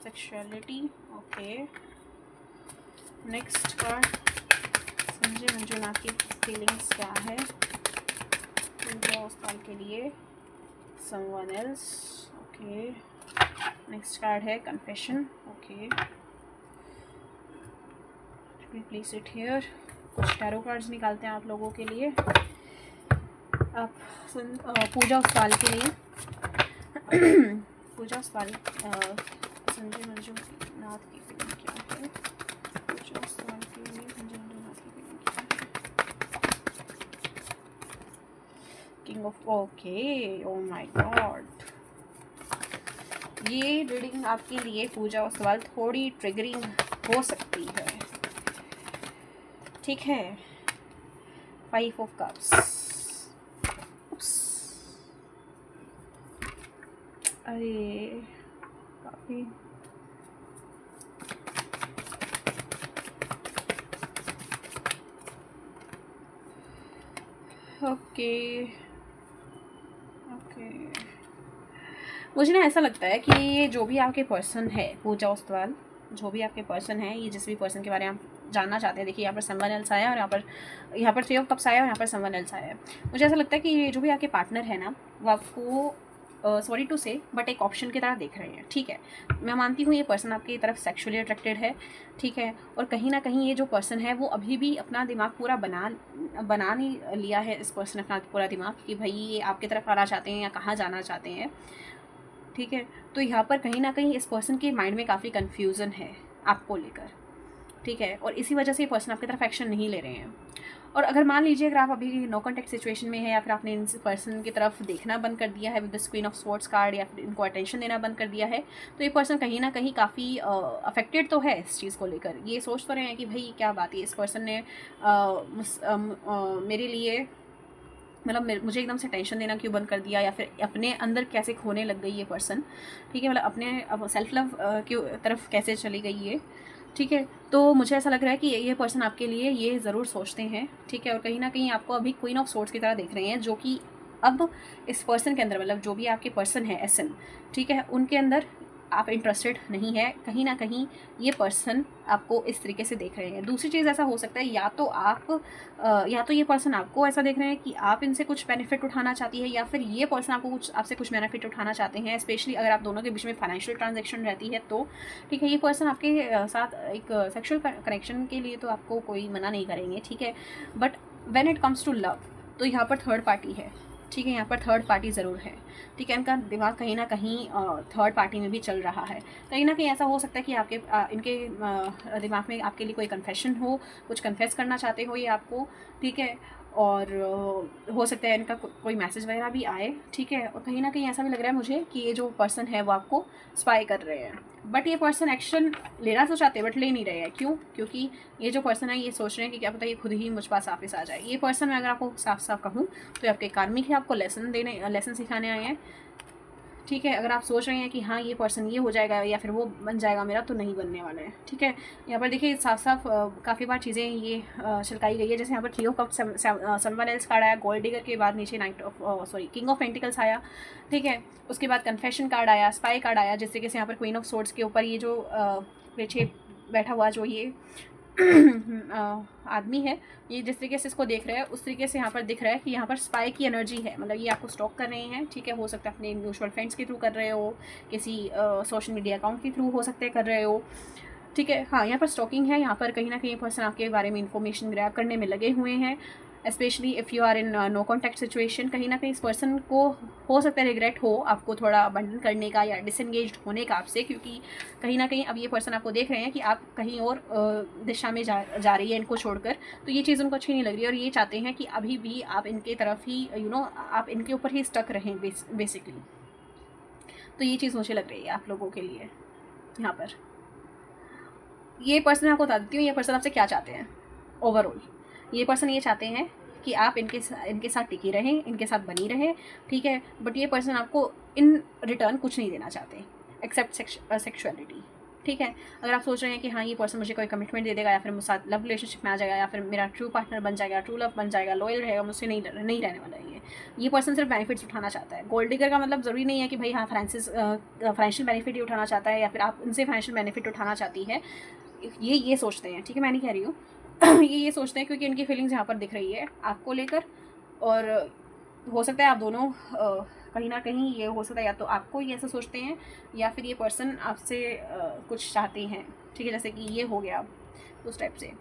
sexuality, okay. Next card, समझे मंजुनाथ की फीलिंग्स क्या है पूजा उस्ताद के लिए, someone else, okay. Next card है confession, okay. Please it here. कुछ टैरो कार्ड्स निकालते हैं आप लोगों के लिए। आप पूजा उस्ताद के लिए पूजा उस्ताद संजय मंजुनाथ की फीलिंग क्या है, पूजा उस्ताद के लिए संजय मंजुनाथ की फीलिंग क्या है। King of, okay, oh my God. ये रीडिंग आपके लिए पूजा उस्ताद थोड़ी ट्रिगरिंग हो सकती है, ठीक है। 5 ऑफ कप्स, अरे काफ़ी ओके ओके। मुझे ना ऐसा लगता है कि ये जो भी आपके पर्सन है पूजा उस्ताद, जो भी आपके पर्सन है, ये जिस भी पर्सन के बारे में आप जानना चाहते हैं, देखिए यहाँ पर समवन एल्स आया और यहाँ पर 3 ऑफ कप्स आया और यहाँ पर समवन एल्स आया है। मुझे ऐसा लगता है कि ये जो भी आपके पार्टनर है ना, वो आपको सॉरी टू से बट एक ऑप्शन की तरह देख रहे हैं, ठीक है। मैं मानती हूँ ये पर्सन आपकी तरफ सेक्सुअली अट्रैक्टेड है, ठीक है। और कहीं ना कहीं ये जो पर्सन है वो अभी भी अपना दिमाग पूरा बना नहीं लिया है, इस पर्सन ने अपना पूरा दिमाग कि भाई ये आपकी तरफ आना चाहते हैं या कहाँ जाना चाहते हैं, ठीक है। तो यहाँ पर कहीं ना कहीं इस पर्सन के माइंड में काफ़ी कन्फ्यूज़न है आपको लेकर, ठीक है। और इसी वजह से ये पर्सन आपकी तरफ एक्शन नहीं ले रहे हैं। और अगर मान लीजिए अगर आप अभी नो कॉन्टेक्ट सिचुएशन में है या फिर आपने इन पर्सन की तरफ देखना बंद कर दिया है with the queen of swords card, या फिर इनको अटेंशन देना बंद कर दिया है, तो ये पर्सन कहीं ना कहीं काफ़ी अफेक्टेड तो है इस चीज़ को लेकर। ये सोच तो रहे हैं कि भाई क्या बात है, इस पर्सन ने मेरे लिए मतलब मुझे एकदम से टेंशन देना क्यों बंद कर दिया, या फिर अपने अंदर कैसे खोने लग गई ये पर्सन, ठीक है। मतलब अपने सेल्फ लव की तरफ कैसे चली गई ये, ठीक है। तो मुझे ऐसा लग रहा है कि ये पर्सन आपके लिए ये ज़रूर सोचते हैं, ठीक है। और कहीं ना कहीं आपको अभी क्वीन ऑफ सोर्ड्स की तरह देख रहे हैं, जो कि अब इस पर्सन के अंदर, मतलब जो भी आपके पर्सन है एसन, ठीक है, उनके अंदर आप इंटरेस्टेड नहीं है। कहीं ना कहीं ये पर्सन आपको इस तरीके से देख रहे हैं। दूसरी चीज़ ऐसा हो सकता है, या तो ये पर्सन आपको ऐसा देख रहे हैं कि आप इनसे कुछ बेनिफिट उठाना चाहती है, या फिर ये पर्सन आपसे कुछ बेनिफिट उठाना चाहते हैं, स्पेशली अगर आप दोनों के बीच में फाइनेंशियल ट्रांजेक्शन रहती है तो, ठीक है। ये पर्सन आपके साथ एक सेक्शुअल कनेक्शन के लिए तो आपको कोई मना नहीं करेंगे, ठीक है। But when it comes to love, तो यहाँ पर थर्ड पार्टी है, ठीक है। यहाँ पर थर्ड पार्टी ज़रूर है, ठीक है। इनका दिमाग कहीं ना कहीं थर्ड पार्टी में भी चल रहा है। कहीं ना कहीं ऐसा हो सकता है कि इनके दिमाग में आपके लिए कोई कन्फेशन हो, कुछ कन्फेस करना चाहते हो ये आपको, ठीक है। और हो सकता है इनका कोई मैसेज वगैरह भी आए, ठीक है। और कहीं ना कहीं ऐसा भी लग रहा है मुझे कि ये जो पर्सन है वो आपको स्पाई कर रहे हैं, बट ये पर्सन एक्शन लेना तो चाहते हैं बट ले नहीं रहे हैं। क्यों? क्योंकि ये जो पर्सन है ये सोच रहे हैं कि क्या पता ये खुद ही मुझ पास वापस आ जाए। ये पर्सन मैं अगर आपको साफ साफ कहूँ तो आपके कार्मिक है, आपको लेसन सिखाने आए हैं, ठीक है। अगर आप सोच रहे हैं कि हाँ ये पर्सन ये हो जाएगा या फिर वो बन जाएगा मेरा, तो नहीं बनने वाला है, ठीक है। यहाँ पर देखिए साफ साफ काफ़ी बार चीज़ें ये छलकाई गई है। जैसे यहाँ पर 3 of cups, someone else card आया, गोल्ड डिगर के बाद नीचे किंग ऑफ पेंटिकल्स आया, ठीक है। उसके बाद कन्फेशन कार्ड आया, स्पाई कार्ड आया, जिस तरीके से यहाँ पर क्वीन ऑफ सोर्ड्स के ऊपर ये जो पीछे बैठा हुआ जो ये आदमी है, ये जिस तरीके से इसको देख रहे हैं उस तरीके से यहाँ पर दिख रहा है कि यहाँ पर स्पाई की एनर्जी है। मतलब ये आपको स्टॉक कर रहे हैं, ठीक है। हो सकता है अपने म्यूचुअल फ्रेंड्स के थ्रू कर रहे हो, किसी सोशल मीडिया अकाउंट के थ्रू हो सकते हैं कर रहे हो, ठीक है। हाँ, यहाँ पर स्टॉकिंग है। यहाँ पर कहीं ना कहीं पर्सन आपके बारे में इन्फॉर्मेशन ग्रैब करने में लगे हुए हैं, specially if you are in no contact situation. कहीं ना कहीं इस पर्सन को हो सकता है रिग्रेट हो आपको थोड़ा अबंडन करने का या डिसएंगेज्ड होने का आपसे, क्योंकि कहीं ना कहीं अब ये पर्सन आपको देख रहे हैं कि आप कहीं और दिशा में जा रही है इनको छोड़कर। तो ये चीज़ उनको अच्छी नहीं लग रही है और ये चाहते हैं कि अभी भी आप इनके तरफ ही आप इनके ऊपर ही स्टक रहें बेसिकली। तो ये चीज़ मुझे लग रही है आप लोगों के लिए। यहाँ पर ये पर्सन आपको बता देती हूँ ये पर्सन आपसे क्या चाहते हैं ओवरऑल। ये पर्सन ये चाहते हैं कि आप इनके साथ टिकी रहें, इनके साथ बनी रहें, ठीक है। बट ये पर्सन आपको इन रिटर्न कुछ नहीं देना चाहते एक्सेप्ट सेक्शुअलिटी, ठीक है। अगर आप सोच रहे हैं कि हाँ ये पर्सन मुझे कोई कमिटमेंट दे देगा या फिर मुझे साथ लव रिलेशनशिप में आ जाएगा या फिर मेरा ट्रू पार्टनर बन जाएगा, ट्रू लव बन जाएगा, लॉयल रहेगा, मुझसे नहीं रहने वाला है, ये पर्सन सिर्फ बेनिफिट्स उठाना चाहता है। गोल्ड डिगर का मतलब ज़रूरी नहीं है कि भाई हाँ फाइनेंशियल बेनिफिट ही उठाना चाहता है या फिर आप उनसे फाइनेंशियल बेनिफिट उठाना चाहती है, ये सोचते हैं, ठीक है। मैं नहीं कह रही हूँ ये सोचते हैं क्योंकि इनकी फीलिंग्स यहाँ पर दिख रही है आपको लेकर, और हो सकता है आप दोनों कहीं ना कहीं ये हो सकता है या तो आपको ये ऐसा सोचते हैं या फिर ये पर्सन आपसे कुछ चाहते हैं, ठीक है। जैसे कि ये हो गया उस टाइप से।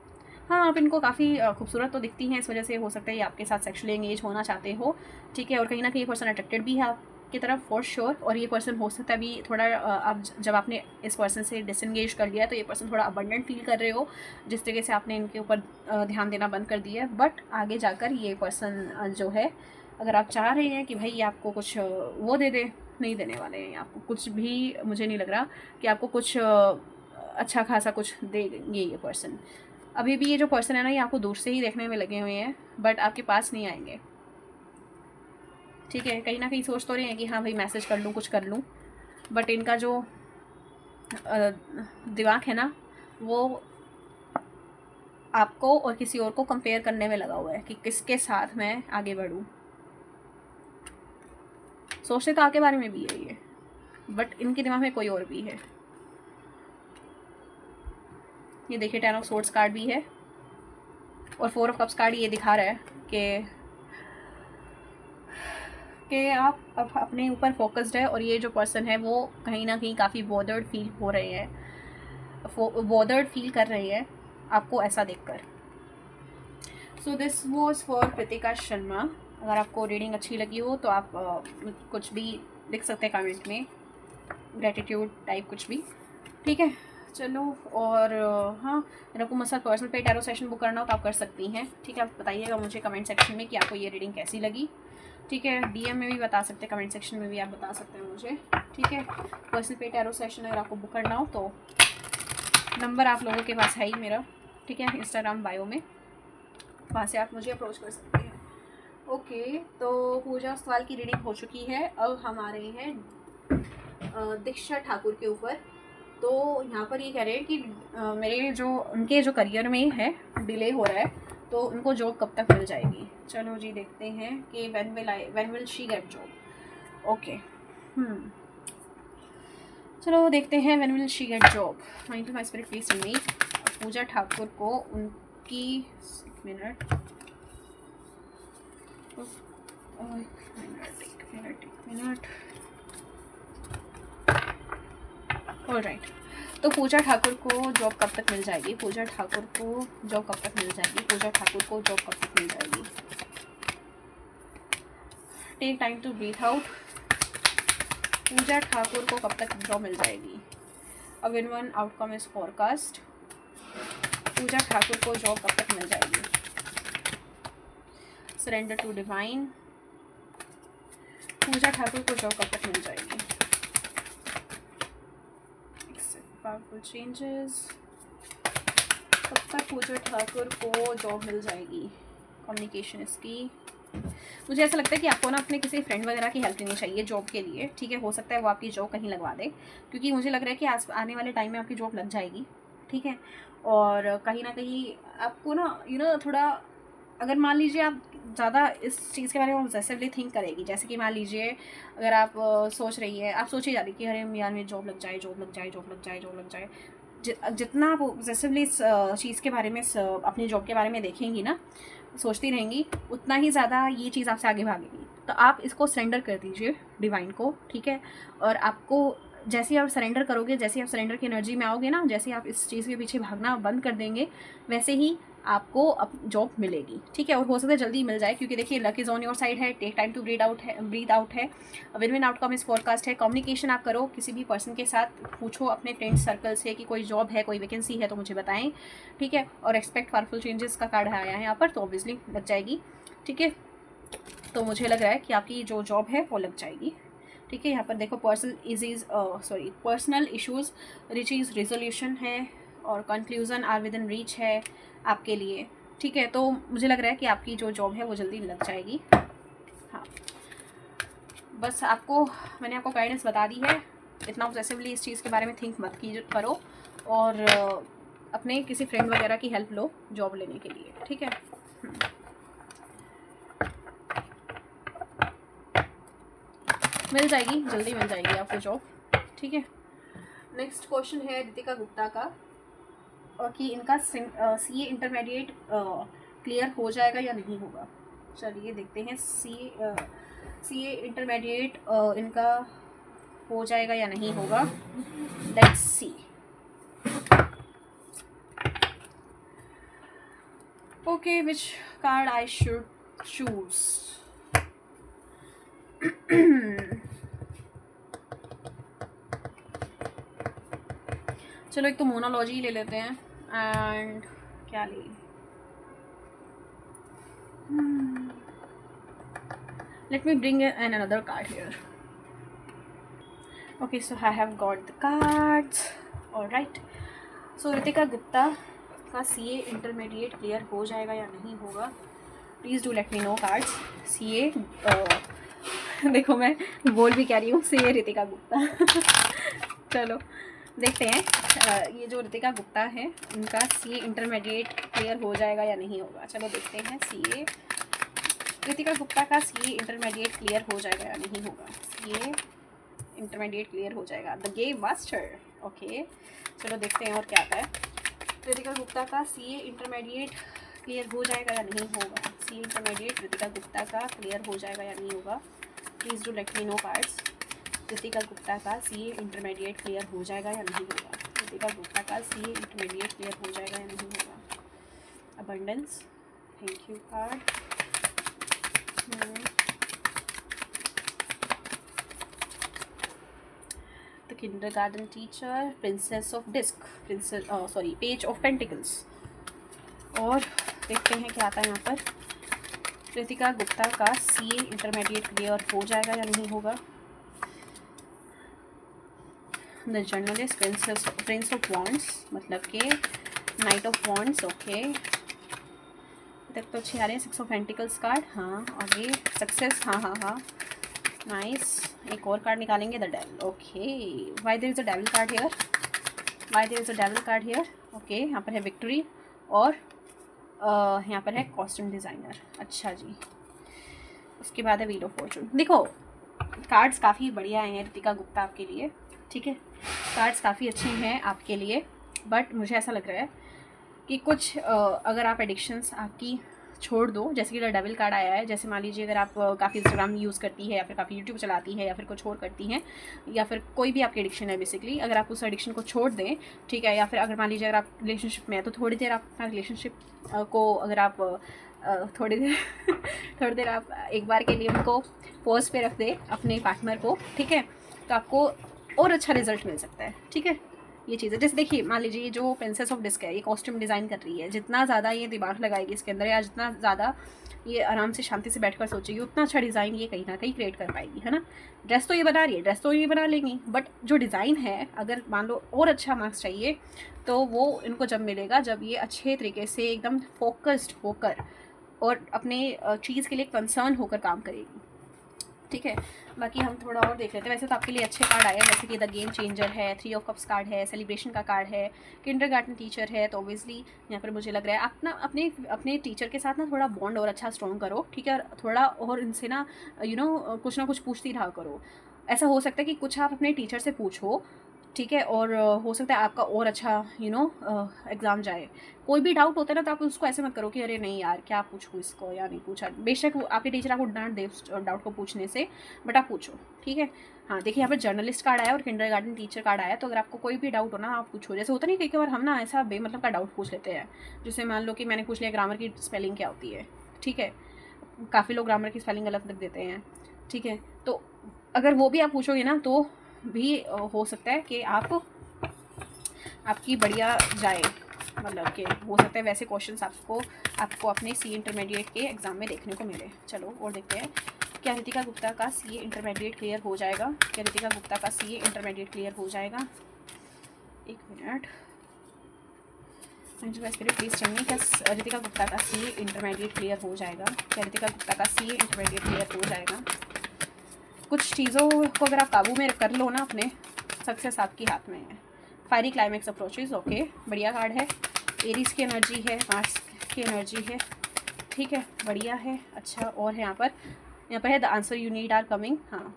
हाँ, आप इनको काफ़ी खूबसूरत तो दिखती हैं, इस वजह से हो सकता है ये आपके साथ सेक्सुअली एंगेज होना चाहते हो, ठीक है। और कहीं ना कहीं ये पर्सन अट्रैक्टेड भी है आपकी तरफ फॉर श्योर। और ये पर्सन हो सकता है भी थोड़ा आप जब आपने इस पर्सन से डिसएंगेज कर लिया तो ये पर्सन थोड़ा अबंडेंट फील कर रहे हो, जिस तरीके से आपने इनके ऊपर ध्यान देना बंद कर दिया है। बट आगे जाकर ये पर्सन जो है, अगर आप चाह रहे हैं कि भाई आपको कुछ वो दे दे, नहीं देने वाले हैं आपको कुछ भी। मुझे नहीं लग रहा कि आपको कुछ अच्छा खासा कुछ देंगे ये पर्सन। अभी भी ये जो पर्सन है ना, ये आपको दूर से ही देखने में लगे हुए हैं बट आपके पास नहीं आएंगे, ठीक है। कहीं ना कहीं सोच तो रहे हैं कि हाँ भाई मैसेज कर लूँ, कुछ कर लूँ, बट इनका जो दिमाग है ना, वो आपको और किसी और को कंपेयर करने में लगा हुआ है कि किसके साथ मैं आगे बढ़ूँ। सोचते तो आपके बारे में भी है ये, बट इनके दिमाग में कोई और भी है। ये देखिए 10 ऑफ सोर्ड्स कार्ड भी है और 4 ऑफ कप्स कार्ड ये दिखा रहा है कि आप अब अपने ऊपर फोकस्ड है और ये जो पर्सन है वो कहीं ना कहीं काफ़ी बॉदर्ड फील हो रहे हैं, बॉदर्ड फील कर रहे हैं आपको ऐसा देखकर। So this was for Kritika Sharma. अगर आपको रीडिंग अच्छी लगी हो तो आप कुछ भी लिख सकते हैं कमेंट में, ग्रेटिट्यूड टाइप कुछ भी, ठीक है। चलो, और हाँ, अगर आपको मुझसे पर्सनल पे टैरो सेशन बुक करना हो तो आप कर सकती हैं, ठीक है। आप बताइएगा मुझे कमेंट सेक्शन में कि आपको ये रीडिंग कैसी लगी, ठीक है। डीएम में भी बता सकते हैं, कमेंट सेक्शन में भी आप बता सकते हैं मुझे, ठीक है। पर्सनल पे टैरो सेशन अगर आपको बुक करना हो तो नंबर आप लोगों के पास है ही मेरा, ठीक है, इंस्टाग्राम बायो में, वहाँ से आप मुझे अप्रोच कर सकते हैं। ओके, तो पूजा सवाल की रीडिंग हो चुकी है। अब हम आ रहे हैं दीक्षा ठाकुर के ऊपर। तो यहाँ पर ये कह रहे हैं कि उनके जो करियर में है डिले हो रहा है, तो उनको जॉब कब तक मिल जाएगी। चलो जी देखते हैं कि when will she get job. Okay, चलो देखते हैं when will she get job. Mind to my spirit please tell me. Pooja Thakur को उनकी एक मिनट ऑलराइट। तो पूजा ठाकुर को जॉब कब तक मिल जाएगी, पूजा ठाकुर को जॉब कब तक मिल जाएगी, पूजा ठाकुर को जॉब कब तक मिल जाएगी। Take time to breathe out. Pooja Thakur को कब तक जॉब मिल जाएगी। A win one outcome is forecast. Pooja Thakur को जॉब कब तक मिल जाएगी। Surrender to divine. Pooja Thakur को जॉब कब तक मिल जाएगी। Powerful changes. कब तक पूजा ठाकुर को जॉब मिल जाएगी। कम्युनिकेशन इसकी। मुझे ऐसा लगता है कि आपको ना अपने किसी फ्रेंड वगैरह की हेल्प लेनी चाहिए जॉब के लिए, ठीक है। हो सकता है वो आपकी जॉब कहीं लगवा दे, क्योंकि मुझे लग रहा है कि आने वाले टाइम में आपकी जॉब लग जाएगी, ठीक है। और कहीं ना कहीं आपको ना थोड़ा, अगर मान लीजिए आप ज़्यादा इस चीज़ के बारे में ऑब्सेसिवली थिंक करेगी, जैसे कि मान लीजिए अगर आप सोच रही है, आप सोची जा रही कि अरे यार मेरी जॉब लग जाए, जॉब लग जाए, जॉब लग जाए, जॉब लग जाए। जितना आप ऑब्सेसिवली इस चीज़ के बारे में, अपनी जॉब के बारे में देखेंगी ना, सोचती रहेंगी, उतना ही ज़्यादा ये चीज़ आपसे आगे भागेगी। तो आप इसको सरेंडर कर दीजिए डिवाइन को, ठीक है। और आपको जैसे ही आप सरेंडर करोगे, जैसे ही आप सरेंडर की एनर्जी में आओगे ना, जैसे ही आप इस चीज़ के पीछे भागना बंद कर देंगे, वैसे ही आपको अब जॉब मिलेगी, ठीक है। और हो सकता है जल्दी मिल जाए, क्योंकि देखिए luck is on your side है। Take time to breathe out है। Win win outcome is forecast है। कम्युनिकेशन आप करो किसी भी पर्सन के साथ, पूछो अपने फ्रेंड सर्कल से कि कोई जॉब है, कोई वैकेंसी है तो मुझे बताएं, ठीक है। और एक्सपेक्ट पावरफुल चेंजेस का कार्ड आया है यहाँ पर, तो ऑब्वियसली लग जाएगी, ठीक है। तो मुझे लग रहा है कि आपकी जो जॉब है वो लग जाएगी, ठीक है। यहाँ पर देखो पर्सनल इश्यूज रिचीज रिजोल्यूशन है और conclusion are within reach है आपके लिए, ठीक है, तो मुझे लग रहा है कि आपकी जो जॉब है वो जल्दी लग जाएगी। हाँ, बस मैंने आपको गाइडेंस बता दी है। इतना ऑब्सेसिवली इस चीज़ के बारे में थिंक मत करो, और अपने किसी फ्रेंड वगैरह की हेल्प लो जॉब लेने के लिए, ठीक है। मिल जाएगी, जल्दी मिल जाएगी आपको जॉब, ठीक है। नेक्स्ट क्वेश्चन है रितिका गुप्ता का, और कि इनका CA इंटरमीडिएट क्लियर हो जाएगा या नहीं होगा। चलिए देखते हैं CA इंटरमीडिएट इनका हो जाएगा या नहीं होगा। Let's see. Okay, which card I should choose. चलो एक तो मोनोलॉजी ले लेते हैं, एंड क्या ले, let me bring another card here. Okay, so I have got the cards. All right, so Ritika Gupta का CA इंटरमीडिएट क्लियर हो जाएगा या नहीं होगा, please do let me know cards. CA देखो मैं बोल भी क्या रही हूँ, CA रितिका गुप्ता चलो देखते हैं ये जो रितिका गुप्ता है उनका CA इंटरमीडिएट क्लियर हो जाएगा या नहीं होगा। चलो देखते हैं CA रितिका गुप्ता का CA इंटरमीडिएट क्लियर हो जाएगा या नहीं होगा। CA इंटरमीडिएट क्लियर हो जाएगा, द गेम मास्टर। ओके, चलो देखते हैं और क्या आता है। रितिका गुप्ता का CA इंटरमीडिएट क्लियर हो जाएगा या नहीं होगा। CA इंटरमीडिएट रितिका गुप्ता का क्लियर हो जाएगा या नहीं होगा, please do let me know cards. Ritika Gupta का CA इंटरमीडिएट क्लियर हो जाएगा या नहीं होगा। रितिका गुप्ता का CA इंटरमीडिएट क्लियर हो जाएगा या नहीं होगा। Abundance, thank you card. The kindergarten teacher, princess of disc, page of pentacles। और देखते हैं क्या आता है यहाँ पर। रितिका गुप्ता का CA इंटरमीडिएट क्लियर हो जाएगा या नहीं होगा। The journalist, Prince of wands, मतलब कि नाइट ऑफ वॉन्ड्स। ओके, तक तो अच्छे आ रहे हैं। 6 ऑफ पेंटिकल्स कार्ड, हाँ, और ये सक्सेस, हाँ, नाइस। एक और कार्ड निकालेंगे, the devil. Okay, why there is a devil card here, okay, यहाँ पर है विक्ट्री, और यहाँ पर है कॉस्ट्यूम डिज़ाइनर। अच्छा जी, उसके बाद है व्हील ऑफ फॉर्चून। देखो कार्ड्स काफ़ी बढ़िया हैं रितिका गुप्ता आपके लिए, ठीक है, कार्ड्स काफ़ी अच्छे हैं आपके लिए, बट मुझे ऐसा लग रहा है कि कुछ अगर आप एडिक्शंस आपकी छोड़ दो, जैसे कि द डेविल कार्ड आया है, जैसे मान लीजिए अगर आप काफ़ी इंस्टाग्राम यूज़ करती है, या फिर काफ़ी यूट्यूब चलाती है, या फिर कुछ और करती हैं, या फिर कोई भी आपकी एडिक्शन है बेसिकली, अगर आप उस एडिक्शन को छोड़ दें, ठीक है, या फिर अगर मान लीजिए अगर आप रिलेशनशिप में है तो थोड़ी देर आप अपना रिलेशनशिप को अगर आप थोड़ी देर आप एक बार के लिए उनको पॉज पे रख दें अपने पार्टनर को, ठीक है, तो आपको और अच्छा रिजल्ट मिल सकता है, ठीक है। ये चीज़ है, जैसे देखिए मान लीजिए ये जो प्रिंसेस ऑफ डिस्क है, ये कॉस्ट्यूम डिज़ाइन कर रही है, जितना ज़्यादा ये दिमाग लगाएगी इसके अंदर, या जितना ज़्यादा ये आराम से शांति से बैठकर सोचेगी, उतना अच्छा डिज़ाइन ये कहीं ना कहीं क्रिएट कर पाएगी, है ना। ड्रेस तो ये बना रही है, ड्रेस तो ये बना लेंगी, बट जो डिज़ाइन है, अगर मान लो और अच्छा मार्क्स चाहिए, तो वो इनको जब मिलेगा जब ये अच्छे तरीके से एकदम फोकस्ड होकर और अपने चीज़ के लिए कंसर्न होकर काम करेगी, ठीक है। बाकी हम थोड़ा और देख लेते हैं। वैसे तो आपके लिए अच्छे कार्ड आए हैं, जैसे कि द गेम चेंजर है, 3 ऑफ कप्स कार्ड है, सेलिब्रेशन का कार्ड है, किंडरगार्टन टीचर है, तो ऑब्वियसली यहाँ पर मुझे लग रहा है आप ना अपने टीचर के साथ ना थोड़ा बॉन्ड और अच्छा स्ट्रॉन्ग करो, ठीक है, थोड़ा और इनसे ना कुछ ना कुछ पूछती रहा करो। ऐसा हो सकता है कि कुछ आप अपने टीचर से पूछो, ठीक है, और हो सकता है आपका और अच्छा एग्ज़ाम जाए। कोई भी डाउट होता है ना, तो आप उसको ऐसे मत करो कि अरे नहीं यार क्या पूछूँ इसको या नहीं पूछा। बेशक आपके टीचर आपको डांट दे उस डाउट को पूछने से, बट आप पूछो, ठीक है। हाँ देखिए, यहाँ पर जर्नलिस्ट कार्ड आया और किंडरगार्टन टीचर कार्ड आया, तो अगर आपको कोई भी डाउट हो ना, आप पूछो। जैसे होता नहीं कई बार हम ना ऐसा बेमतलब का डाउट पूछ लेते हैं, जैसे मान लो कि मैंने पूछ लिया ग्रामर की स्पेलिंग क्या होती है, ठीक है, काफ़ी लोग ग्रामर की स्पेलिंग गलत लिख देते हैं, ठीक है, तो अगर वो भी आप पूछोगे ना, तो भी हो सकता है कि आपकी बढ़िया जाए, मतलब कि हो सकता है वैसे क्वेश्चंस आपको अपने CA इंटरमीडिएट के एग्ज़ाम में देखने को मिले। चलो और देखते हैं, क्या रितिका गुप्ता का CA इंटरमीडिएट क्लियर हो जाएगा। क्या रितिका गुप्ता का CA इंटरमीडिएट क्लियर हो जाएगा। एक minute, spirit please tell me, क्या रितिका गुप्ता का सी इंटरमीडिएट क्लियर हो जाएगा? क्या रितिका गुप्ता का सी इंटरमीडिएट क्लियर हो जाएगा? कुछ चीज़ों को अगर आप काबू में कर लो ना अपने, सक्सेस आपके हाथ में है। फायरी क्लाइमेक्स अप्रोचेज, ओके, बढ़िया कार्ड है। एरीज की एनर्जी है, मार्स की एनर्जी है, ठीक है, बढ़िया है। अच्छा, और है यहाँ पर है the answer you need are coming. हाँ,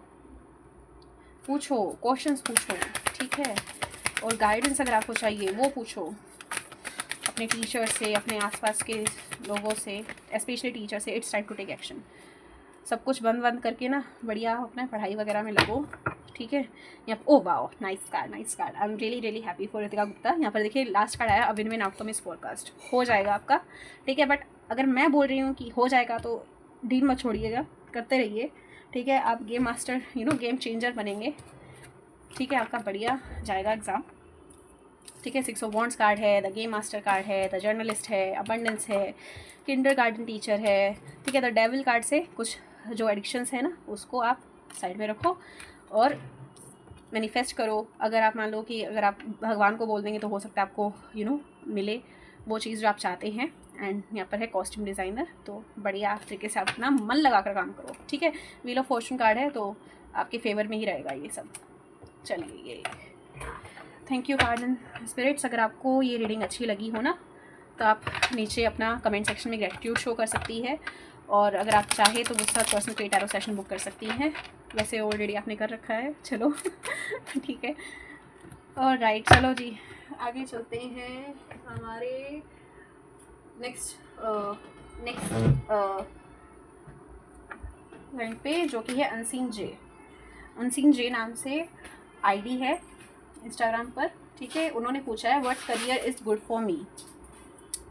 पूछो, क्वेश्चंस पूछो, ठीक है, और गाइडेंस अगर आपको चाहिए वो पूछो अपने टीचर से, अपने आसपास के लोगों से, स्पेशली टीचर से। It's time to take action. सब कुछ बंद करके ना बढ़िया अपना पढ़ाई वगैरह में लगो, ठीक है। यहाँ oh wow, nice card, nice card. I am really happy for Ritika Gupta. यहाँ पर देखिए लास्ट कार्ड आया, a win win outcome is forecast. हो जाएगा आपका, ठीक है, बट अगर मैं बोल रही हूँ कि हो जाएगा तो डील मत छोड़िएगा, करते रहिए, ठीक है। आप गेम मास्टर, गेम चेंजर बनेंगे, ठीक है। आपका बढ़िया जाएगा एग्ज़ाम, ठीक है। 6 ऑफ वॉन्ड्स कार्ड है, द गेम मास्टर कार्ड है, द जर्नलिस्ट है, अबंडेंस है, किंडरगार्टन टीचर है, ठीक है। द डेविल कार्ड से कुछ जो एडिक्शंस है ना उसको आप साइड में रखो और मैनिफेस्ट करो। अगर आप मान लो कि अगर आप भगवान को बोल देंगे तो हो सकता है आपको मिले वो चीज़ जो आप चाहते हैं। एंड यहाँ पर है कॉस्ट्यूम डिज़ाइनर, तो बढ़िया तरीके से आप अपना मन लगा कर काम करो, ठीक है। व्हील ऑफ फॉर्चून कार्ड है, तो आपके फेवर में ही रहेगा ये सब। चलिए, ये thank you card and spirits. अगर आपको ये रीडिंग अच्छी लगी हो ना तो आप नीचे अपना कमेंट सेक्शन में ग्रेटिट्यूड शो कर सकती है, और अगर आप चाहे तो मुझसे personal paid tarot session book कर सकती हैं। वैसे ऑलरेडी आपने कर रखा है, चलो ठीक है। और राइट, चलो जी आगे चलते हैं हमारे नेक्स्ट लाइन पे, जो कि है अनसीन जे। अनसीन जे नाम से आईडी है इंस्टाग्राम पर, ठीक है। उन्होंने पूछा है what career is good for me,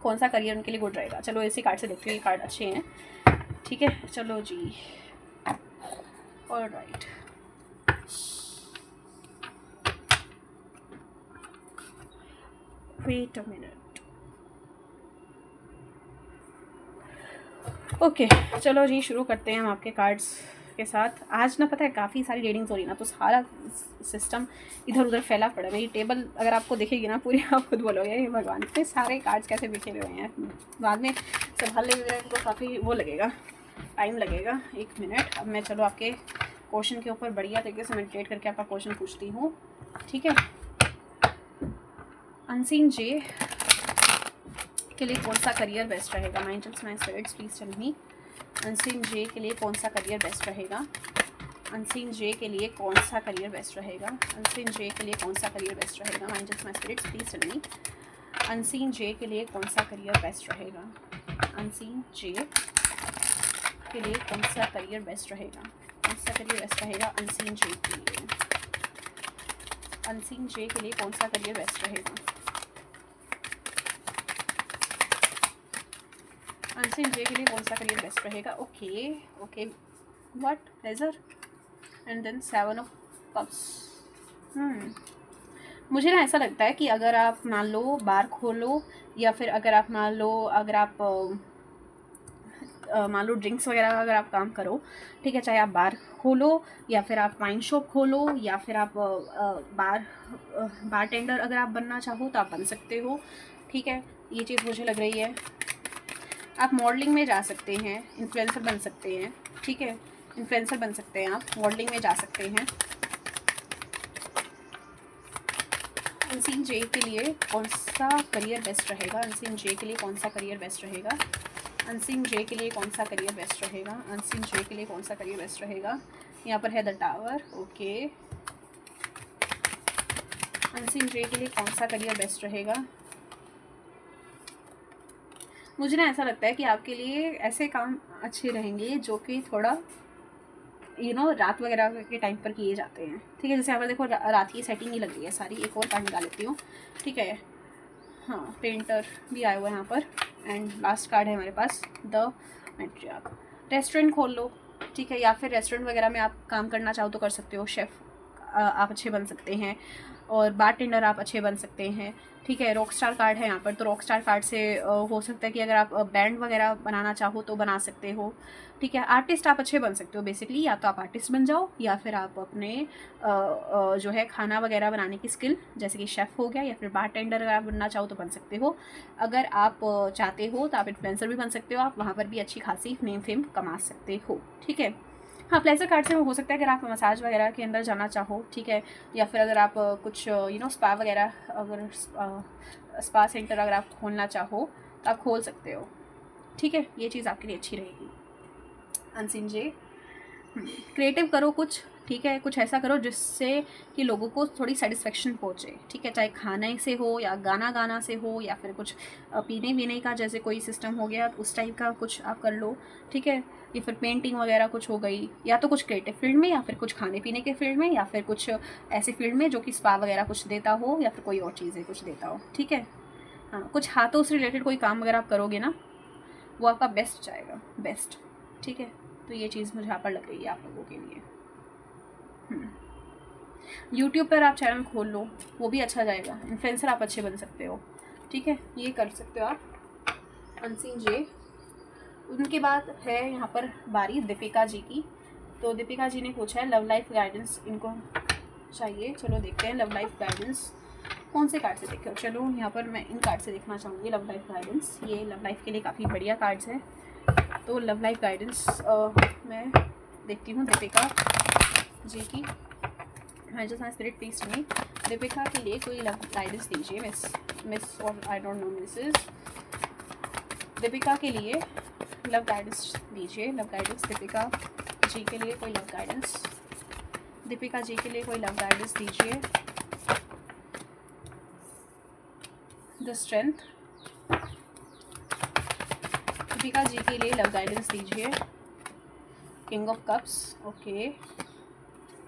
कौन सा करियर उनके लिए गुड रहेगा। चलो इसी कार्ड से देखते हैं, ये कार्ड अच्छे हैं, ठीक है। चलो जी, alright, wait a minute, okay. चलो जी शुरू करते हैं हम आपके कार्ड्स के साथ। आज ना पता है काफ़ी सारी रीडिंग्स हो रही ना, तो सारा सिस्टम इधर उधर फैला पड़ा है। मेरी टेबल अगर आपको दिखेगी ना पूरी, आप खुद बोलोगे ये भगवान इतने सारे कार्ड्स कैसे बिखरे हुए हैं। बाद में संभालने में तो काफ़ी वो लगेगा, टाइम लगेगा। 1 मिनट। अब मैं चलो आपके क्वेश्चन के ऊपर बढ़िया तरीके से मेडिटेट करके आपका क्वेश्चन पूछती हूँ, ठीक है। अनसीन जे के लिए कौन सा करियर बेस्ट रहेगा? My angels, my spirits please tell me, unseen J के लिए कौन सा करियर बेस्ट रहेगा? अनसीन जे के लिए कौन सा करियर बेस्ट रहेगा? अनसीन जे के लिए कौन सा करियर बेस्ट रहेगा? My angels, my spirits please tell me, unseen J के लिए कौन सा करियर बेस्ट रहेगा? अनसीन जे के लिए कौन सा करियर बेस्ट रहेगा? कौन सा करियर बेस्ट रहेगा अनसीन जे के लिए? अनसीन जे के लिए कौन सा करियर बेस्ट रहेगा? अनसीन जे के लिए कौन सा करियर बेस्ट रहेगा? Okay okay, what pleasure and then 7 of cups. मुझे ना ऐसा लगता है कि अगर आप मान लो बार खोलो, या फिर अगर आप मान लो मान लो ड्रिंक्स वगैरह का अगर आप काम करो, ठीक है, चाहे आप बार खोलो या फिर आप वाइन शॉप खोलो या फिर आप बार टेंडर अगर आप बनना चाहो तो आप बन सकते हो, ठीक है। ये चीज़ मुझे लग रही है। आप मॉडलिंग में जा सकते हैं, इन्फ्लुएंसर बन सकते हैं, ठीक है, इन्फ्लुएंसर बन सकते हैं, आप मॉडलिंग में जा सकते हैं। अनसीन जे के लिए कौन सा करियर बेस्ट रहेगा? अनसीन जे के लिए कौन सा करियर बेस्ट रहेगा? अनसीन जे के लिए कौन सा करियर बेस्ट रहेगा? अनसीन जे के लिए कौन सा करियर बेस्ट रहेगा? यहाँ पर है the tower, okay. Unseen J के लिए कौन सा करियर बेस्ट रहेगा? मुझे ना ऐसा लगता है कि आपके लिए ऐसे काम अच्छे रहेंगे जो कि थोड़ा रात वगैरह के टाइम पर किए जाते हैं, ठीक है। जैसे यहाँ पर देखो रात की सेटिंग ही लग रही है सारी। एक और कार्ड निकाल लेती हूँ, ठीक है। हाँ, पेंटर भी आया हुआ है यहाँ पर। एंड लास्ट कार्ड है हमारे पास द मैट्रियार्क। रेस्टोरेंट खोल लो, ठीक है, या फिर रेस्टोरेंट वगैरह में आप काम करना चाहो तो कर सकते हो। शेफ़ आप अच्छे बन सकते हैं, और बारटेंडर आप अच्छे बन सकते हैं, ठीक है। रॉक स्टार कार्ड है यहाँ पर, तो रॉक स्टार कार्ड से हो सकता है कि अगर आप बैंड वगैरह बनाना चाहो तो बना सकते हो, ठीक है। आर्टिस्ट आप अच्छे बन सकते हो बेसिकली, या तो आप आर्टिस्ट बन जाओ या फिर आप अपने जो है खाना वगैरह बनाने की स्किल, जैसे कि शेफ़ हो गया, या फिर बारटेंडर अगर आप बनना चाहो तो बन सकते हो। अगर आप चाहते हो तो आप इन्फ्लुएंसर भी बन सकते हो, आप वहाँ पर भी अच्छी खासी नेम फेम कमा सकते हो, ठीक है। हाँ, प्लेजर कार्ड से हो सकता है अगर आप मसाज वगैरह के अंदर जाना चाहो, ठीक है, या फिर अगर आप कुछ स्पा वगैरह, अगर स्पा सेंटर अगर आप खोलना चाहो तो आप खोल सकते हो, ठीक है। ये चीज़ आपके लिए अच्छी रहेगी। अनसिन जे, क्रिएटिव करो कुछ, ठीक है, कुछ ऐसा करो जिससे कि लोगों को थोड़ी सेटिस्फेक्शन पहुँचे, ठीक है, चाहे खाने से हो या गाना गाना से हो या फिर कुछ पीने वीने का जैसे कोई सिस्टम हो गया उस टाइप का कुछ आप कर लो, ठीक है, या फिर पेंटिंग वगैरह कुछ हो गई, या तो कुछ क्रिएटिव फील्ड में या फिर कुछ खाने पीने के फील्ड में या फिर कुछ ऐसे फील्ड में जो कि स्पा वगैरह कुछ देता हो या फिर कोई और चीज़ें कुछ देता हो, ठीक है। हाँ, कुछ हाथों से रिलेटेड कोई काम वगैरह आप करोगे ना, वो आपका बेस्ट जाएगा, बेस्ट, ठीक है। तो ये चीज़ मुझे यहाँ पर लग रही है आप लोगों के लिए। यूट्यूब पर आप चैनल खोल लो, वो भी अच्छा जाएगा, इन्फ्लुएंसर आप अच्छे बन सकते हो, ठीक है, ये कर सकते हो आप। अनसीन जे, उनके बाद है यहाँ पर बारी दीपिका जी की। तो दीपिका जी ने पूछा है लव लाइफ गाइडेंस इनको चाहिए, चलो देखते हैं लव लाइफ गाइडेंस कौन से कार्ड से देखे हो। चलो यहाँ पर मैं इन कार्ड से देखना चाहूँगी लव लाइफ गाइडेंस, ये लव लाइफ के लिए काफ़ी बढ़िया कार्ड्स हैं। तो लव लाइफ गाइडेंस मैं देखती हूँ दीपिका जी की। हाँ, just spirit please to me, Deepika के लिए कोई लव गाइडेंस दीजिए मिस और I don't know Mrs, Deepika के लिए लव गाइडेंस दीजिए, लव गाइडेंस दीपिका जी के लिए कोई लव गाइडेंस, दीपिका जी के लिए कोई लव गाइडेंस दीजिए। द स्ट्रेंथ, दीपिका जी के लिए लव गाइडेंस दीजिए। King of cups, okay,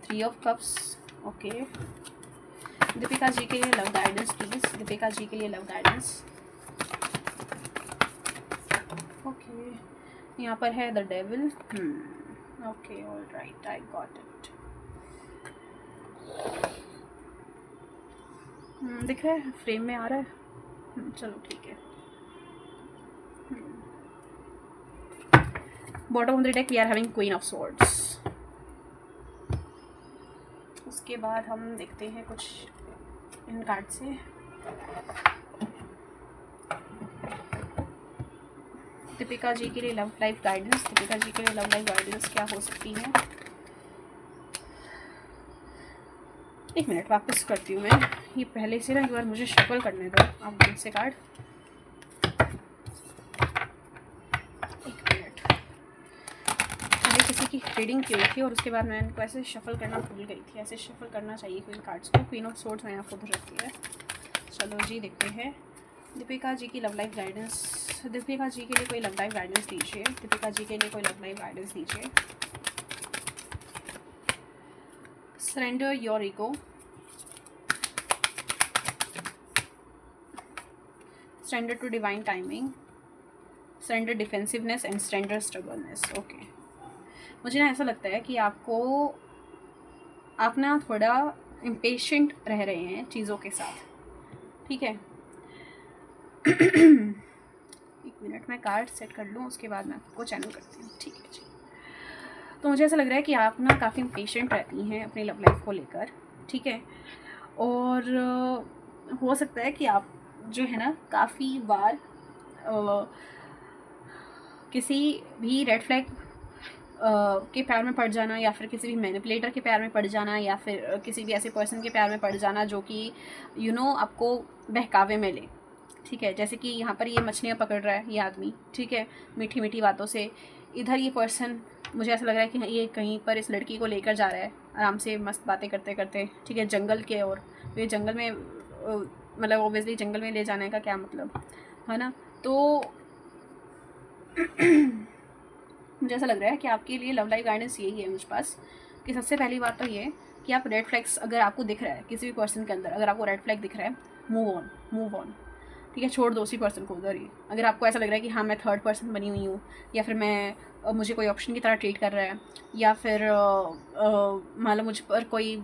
3 of cups, okay, Deepika ji के लिए love guidance please, Deepika ji के लिए लव गाइडेंस, ओके। यहाँ पर है the devil, okay, all right, I got it. दिख रहा है, फ्रेम में आ रहा है, चलो ठीक है। Bottom of the deck we are having queen of swords. उसके बाद हम देखते हैं कुछ इन कार्ड से। दीपिका जी के लिए love life guidance, Deepika ji के लिए लव लाइफ गाइडेंस क्या हो सकती है। एक मिनट वापस करती हूँ मैं, ये पहले से ना एक बार मुझे शफल करने दो आप दिन से कार्ड। एक मिनट, पहले किसी की रीडिंग की हुई थी और उसके बाद मैं इनको ऐसे शफल करना भूल गई थी, ऐसे शफल करना चाहिए क्वीन कार्ड्स को। क्वीन ऑफ सोर्ड्स मैंने आपको उधर रखी है। चलो जी देखते हैं दीपिका जी की love life guidance, Deepika ji के लिए कोई लव लाइफ गाइडेंस दीजिए, दीपिका जी के लिए कोई लव लाइफ गाइडेंस दीजिए। Surrender your ego, surrender to divine timing, surrender defensiveness and surrender struggleness, okay. मुझे ना ऐसा लगता है कि आप ना थोड़ा इम्पेशेंट रह रहे हैं चीज़ों के साथ, ठीक है। एक मिनट मैं कार्ड सेट कर लूँ, उसके बाद मैं आपको चैनल करती हूँ, ठीक है जी। तो मुझे ऐसा लग रहा है कि आप ना काफ़ी पेशेंट रहती हैं अपनी लव लाइफ को लेकर, ठीक है। और हो सकता है कि आप जो है ना काफ़ी बार किसी भी रेड फ्लैग के प्यार में पड़ जाना, या फिर किसी भी मैनिपुलेटर के प्यार में पड़ जाना, या फिर किसी भी ऐसे पर्सन के प्यार में पड़ जाना जो कि आपको बहकावे में ले, ठीक है। जैसे कि यहाँ पर ये मछलियाँ पकड़ रहा है ये आदमी, ठीक है, मीठी मीठी बातों से। इधर ये पर्सन मुझे ऐसा लग रहा है कि ये कहीं पर इस लड़की को लेकर जा रहा है आराम से मस्त बातें करते करते, ठीक है, जंगल के। और तो ये जंगल में मतलब ऑब्वियसली जंगल में ले जाने का क्या मतलब है ना। तो मुझे ऐसा लग रहा है कि आपके लिए लव लाइफ गाइडेंस यही है मुझ पास कि सबसे पहली बात तो ये कि आप रेड फ्लैग्स अगर आपको दिख रहा है किसी भी पर्सन के अंदर, अगर आपको रेड फ्लैग दिख रहा है, मूव ऑन, ठीक है, छोड़ दो उसी पर्सन को उधर ही। अगर आपको ऐसा लग रहा है कि हाँ मैं थर्ड पर्सन बनी हुई हूँ, या फिर मैं मुझे कोई ऑप्शन की तरह ट्रीट कर रहा है, या फिर मान लो मुझ पर कोई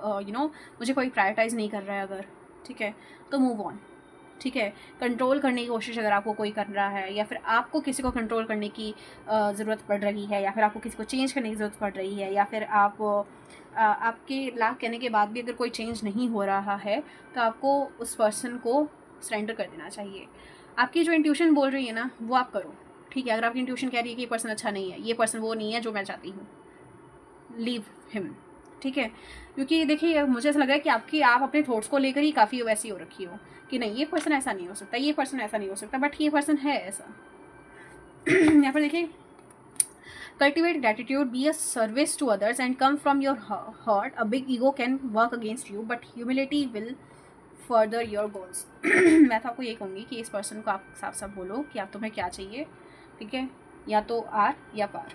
मुझे कोई प्रायोरिटाइज़ नहीं कर रहा है अगर, ठीक है, तो मूव ऑन, ठीक है। कंट्रोल करने की कोशिश अगर आपको कोई कर रहा है, या फिर आपको किसी को कंट्रोल करने की ज़रूरत पड़ रही है, या फिर आपको किसी को चेंज करने की ज़रूरत पड़ रही है, या फिर आपके लाख कहने के बाद भी अगर कोई चेंज नहीं हो रहा है, तो आपको उस पर्सन को सरेंडर कर देना चाहिए। आपकी जो इंट्यूशन बोल रही है ना, वो आप करो, ठीक है। अगर आपकी इंट्यूशन कह रही है कि ये पर्सन अच्छा नहीं है, ये पर्सन वो नहीं है जो मैं चाहती हूँ, लीव हिम, ठीक है। क्योंकि देखिए मुझे ऐसा लग रहा है कि आप अपने थॉट्स को लेकर ही काफ़ी वैसी हो रखी हो कि नहीं ये पर्सन ऐसा नहीं हो सकता, ये पर्सन ऐसा नहीं हो सकता, बट ये पर्सन है ऐसा। यहाँ पर देखिए, cultivate gratitude, be a service to others and come from your heart. A big ego can work against you but humility will further your goals. मैं तो आपको ये कहूँगी कि इस पर्सन को आप साफ साफ बोलो कि आप तुम्हें क्या चाहिए, ठीक है, या तो आर या पार,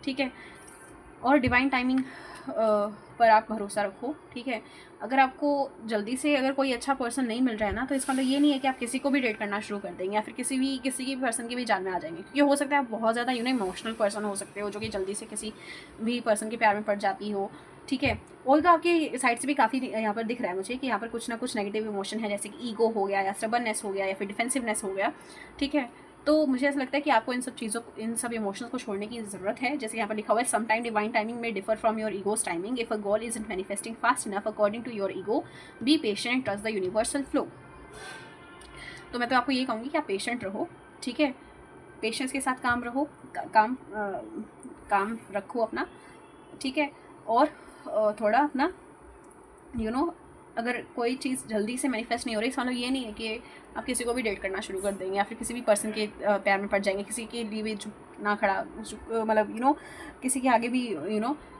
ठीक है। और डिवाइन टाइमिंग पर आप भरोसा रखो, ठीक है। अगर आपको जल्दी से अगर कोई अच्छा पर्सन नहीं मिल रहा है ना, तो इसका मतलब ये नहीं है कि आप किसी को भी डेट करना शुरू कर देंगे या फिर किसी की पर्सन की भी जान में आ जाएंगे। क्योंकि हो सकता है आप बहुत ज़्यादा इमोशनल पर्सन हो सकते हो जो कि जल्दी से किसी भी पर्सन के प्यार में पड़ जाती हो, ठीक है। और तो आपकी साइड से भी काफ़ी यहाँ पर दिख रहा है मुझे कि यहाँ पर कुछ ना कुछ नेगेटिव इमोशन है, जैसे कि ईगो हो गया या स्टबर्ननेस हो गया या फिर डिफेंसिवनेस हो गया, ठीक है। तो मुझे ऐसा लगता है कि आपको इन सब इमोशंस को छोड़ने की ज़रूरत है। जैसे यहाँ पर लिखा हुआ है, सम टाइम डिवाइन टाइमिंग में differ from your ego's timing. If a goal is manifesting fast enough according to your ego, be patient and trust the universal flow. तो मैं तो आपको ये कहूँगी कि आप पेशेंट रहो, ठीक है, पेशेंस के साथ काम रहो, काम रखो अपना, ठीक है। और थोड़ा अपना अगर कोई चीज़ जल्दी से मैनिफेस्ट नहीं हो रही, इसका मतलब ये नहीं है कि आप किसी को भी डेट करना शुरू कर देंगे या फिर किसी भी पर्सन के प्यार में पड़ जाएंगे, किसी के लिए भी ना खड़ा मतलब किसी के आगे भी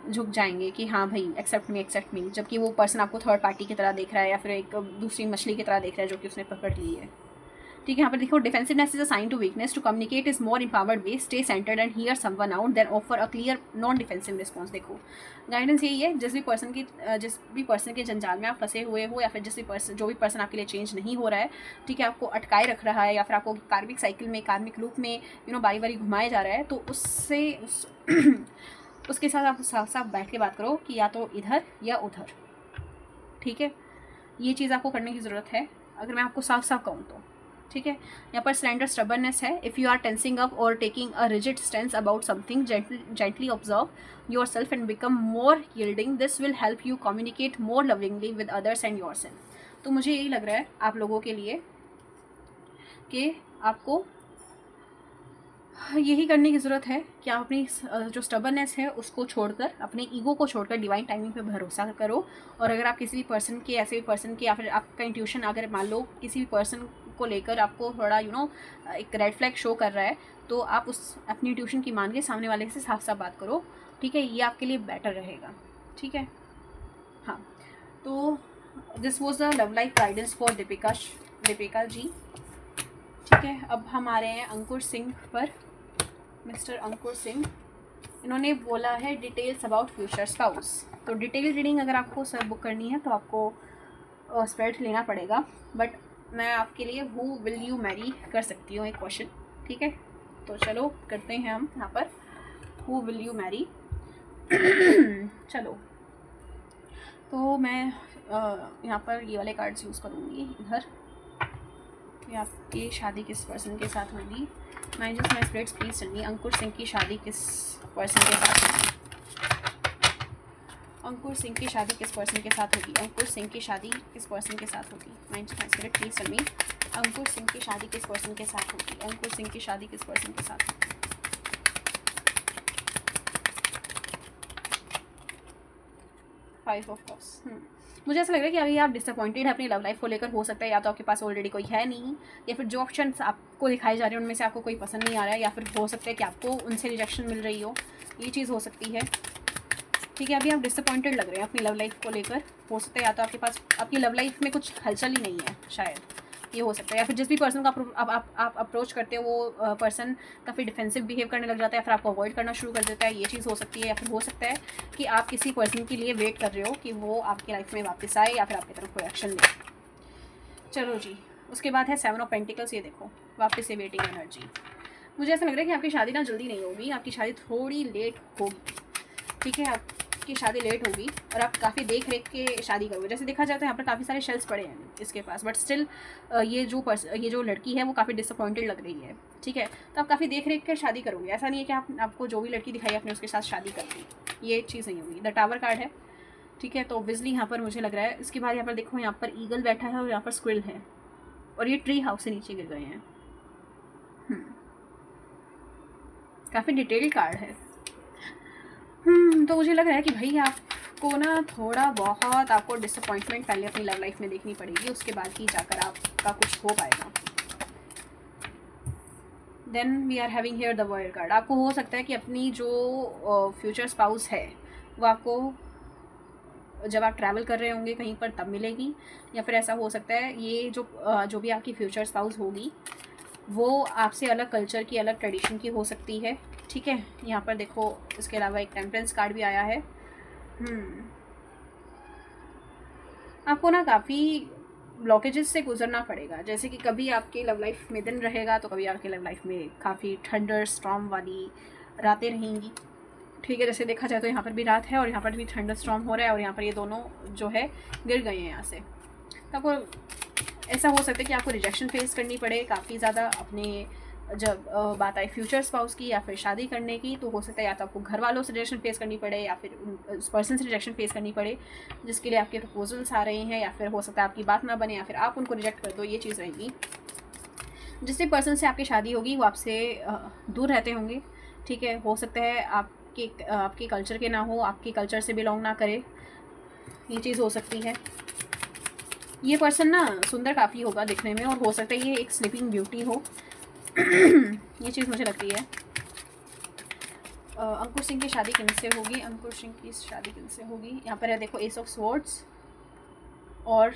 झुक जाएंगे कि हाँ भाई एक्सेप्ट मी, जबकि वो पर्सन आपको थर्ड पार्टी की तरह देख रहा है या फिर एक दूसरी मछली की तरह देख रहा है जो कि उसने पकड़ ली है, ठीक है। यहाँ पर देखो, defensiveness is a sign to weakness, to communicate is more empowered way, stay centered and hear someone out then offer a clear non defensive response. देखो गाइडेंस यही है, जिस भी पर्सन के जंजाल में आप फंसे हुए हो या फिर जो भी पर्सन आपके लिए चेंज नहीं हो रहा है, ठीक है, आपको अटकाए रख रहा है या फिर आपको कार्मिक साइकिल में कार्मिक लूप में बारी बारी घुमाया जा रहा है, तो उसके साथ आप साफ साफ बैठ के बात करो कि या तो इधर या उधर, ठीक है। ये चीज़ आपको करने की ज़रूरत है अगर मैं आपको साफ साफ कहूँ तो, ठीक है। यहाँ पर स्लैंडर स्टबर्ननेस है, if you are tensing up और taking a rigid stance about something, gently observe yourself and become more yielding, this will help you communicate more lovingly with others and yourself. तो मुझे यही लग रहा है आप लोगों के लिए कि आपको यही करने की ज़रूरत है कि आप अपनी जो स्टबर्ननेस है उसको छोड़कर, अपने ईगो को छोड़कर डिवाइन टाइमिंग पे भरोसा करो। और अगर आप किसी भी पर्सन के, ऐसे भी पर्सन के, या फिर आपका इंट्यूशन अगर मान लो किसी भी पर्सन को लेकर आपको थोड़ा एक रेड फ्लैग शो कर रहा है, तो आप उस अपनी इंट्यूशन की मान के सामने वाले से साफ साफ बात करो, ठीक है। ये आपके लिए बेटर रहेगा, ठीक है। हाँ, तो this was the love life guidance for Deepika ji, ठीक है। अब हम आ रहे हैं अंकुर सिंह पर। मिस्टर अंकुर सिंह, इन्होंने बोला है डिटेल्स अबाउट फ्यूचर स्पाउस। तो डिटेल रीडिंग अगर आपको सर बुक करनी है तो आपको स्प्रेड लेना पड़ेगा, बट मैं आपके लिए हु विल यू मैरी कर सकती हूँ एक क्वेश्चन, ठीक है। तो चलो करते हैं हम यहाँ पर हु विल यू मैरी। चलो, तो मैं यहाँ पर ये वाले कार्ड्स यूज़ करूँगी इधर कि आपकी शादी किस पर्सन के साथ होगी। मैं स्प्रेड्स प्लीज चलिए, अंकुर सिंह की शादी किस पर्सन के साथ होगी, अंकुर सिंह की शादी किस पर्सन के साथ होगी, अंकुर सिंह की शादी किस पर्सन के साथ होगी। My spirit please tell me, Ankur Singh की शादी किस पर्सन के साथ होगी, अंकुर सिंह की शादी किस पर्सन के साथ होगी। 5 ऑफ कप्स। मुझे ऐसा लग रहा है कि अभी आप डिसअपॉइंटेड है अपनी लव लाइफ को लेकर। हो सकता है या तो आपके पास ऑलरेडी कोई है नहीं, या फिर जो ऑप्शन आपको दिखाए जा रहे हैं उनमें से आपको कोई पसंद नहीं आ रहा है, या फिर हो सकता है कि आपको उनसे रिजेक्शन मिल रही हो, ये चीज़ हो सकती है, ठीक है। अभी आप डिसअपॉइंटेड लग रहे हैं अपनी लव लाइफ को लेकर। हो सकता है या तो आपके पास आपकी लव लाइफ में कुछ हलचल ही नहीं है, शायद ये हो सकता है, या फिर जिस भी पर्सन को आप अप्रोच करते हो वो पर्सन काफ़ी डिफेंसिव बिहेव करने लग जाता है, फिर आपको अवॉइड करना शुरू कर देता है, ये चीज़ हो सकती है। या फिर हो सकता है कि आप किसी पर्सन के लिए वेट कर रहे हो कि वो आपकी लाइफ में वापस आए या फिर आपकी तरफ कोई एक्शन ले। चलो जी, उसके बाद है 7 ऑफ पेंटिकल्स। ये देखो वापस से वेटिंग एनर्जी। मुझे ऐसा लग रहा है कि आपकी शादी ना जल्दी नहीं होगी, आपकी शादी थोड़ी लेट होगी, ठीक है। आपके आपकी शादी लेट होगी और आप काफ़ी देख रेख के शादी करोगे। जैसे देखा जाए तो यहाँ पर काफ़ी सारे शेल्स पड़े हैं इसके पास, बट स्टिल ये जो लड़की है वो काफ़ी डिसअपॉइंटेड लग रही है, ठीक है। तो आप काफ़ी देख रेख कर शादी करोगे, ऐसा नहीं है कि आपको जो भी लड़की दिखाई आपने उसके साथ शादी कर दी, ये चीज़ नहीं होगी। द टावर कार्ड है, ठीक है। तो ऑब्वियसली यहाँ पर मुझे लग रहा है, इसके बाद यहाँ पर देखो, यहाँ पर ईगल बैठा है और यहाँ पर स्क्विल है और ये ट्री हाउस से नीचे गिर गए हैं। काफ़ी डिटेल्ड कार्ड है। तो मुझे लग रहा है कि भाई आपको ना थोड़ा बहुत आपको डिसअपॉइंटमेंट पहले अपनी लव लाइफ में देखनी पड़ेगी, उसके बाद ही जाकर आपका कुछ हो पाएगा। Then we are having here the world card. आपको हो सकता है कि अपनी जो फ्यूचर स्पाउस है वो आपको जब आप ट्रैवल कर रहे होंगे कहीं पर तब मिलेगी, या फिर ऐसा हो सकता है ये जो भी आपकी फ्यूचर स्पाउस होगी वो आपसे अलग कल्चर की, अलग ट्रेडिशन की हो सकती है, ठीक है। यहाँ पर देखो इसके अलावा एक टेम्परेंस कार्ड भी आया है। आपको ना काफ़ी ब्लॉकेजेस से गुजरना पड़ेगा, जैसे कि कभी आपके लव लाइफ में दिन रहेगा तो कभी आपके लव लाइफ में काफ़ी थंडर स्टॉर्म वाली रातें रहेंगी, ठीक है। जैसे देखा जाए तो यहाँ पर भी रात है और यहाँ पर भी थंडर स्टॉर्म हो रहा है और यहाँ पर ये दोनों जो है गिर गए हैं यहाँ से। तो आपको ऐसा हो सकता है कि आपको रिजेक्शन फेस करनी पड़े काफ़ी ज़्यादा अपने, जब बात आए फ्यूचर स्पाउस की या फिर शादी करने की, तो हो सकता है या तो आपको घर वालों से रिजेक्शन फेस करनी पड़े या फिर उस पर्सन से रिजेक्शन फेस करनी पड़े जिसके लिए आपके प्रपोजल्स आ रहे हैं, या फिर हो सकता है आपकी बात ना बने या फिर आप उनको रिजेक्ट कर दो। ये चीज़ रहेगी। जिस भी पर्सन से आपकी शादी होगी वो आपसे दूर रहते होंगे, ठीक है। हो सकता है आपके कल्चर के ना हो, आपके कल्चर से बिलोंग ना करे, ये चीज़ हो सकती है। ये पर्सन ना सुंदर काफ़ी होगा दिखने में और हो सकता है ये एक स्लीपिंग ब्यूटी हो ये चीज़ मुझे लगती है। अंकुर सिंह की शादी किनसे होगी? अंकुर सिंह की शादी किनसे होगी? यहाँ पर है देखो एस ऑफ स्वॉर्ड्स और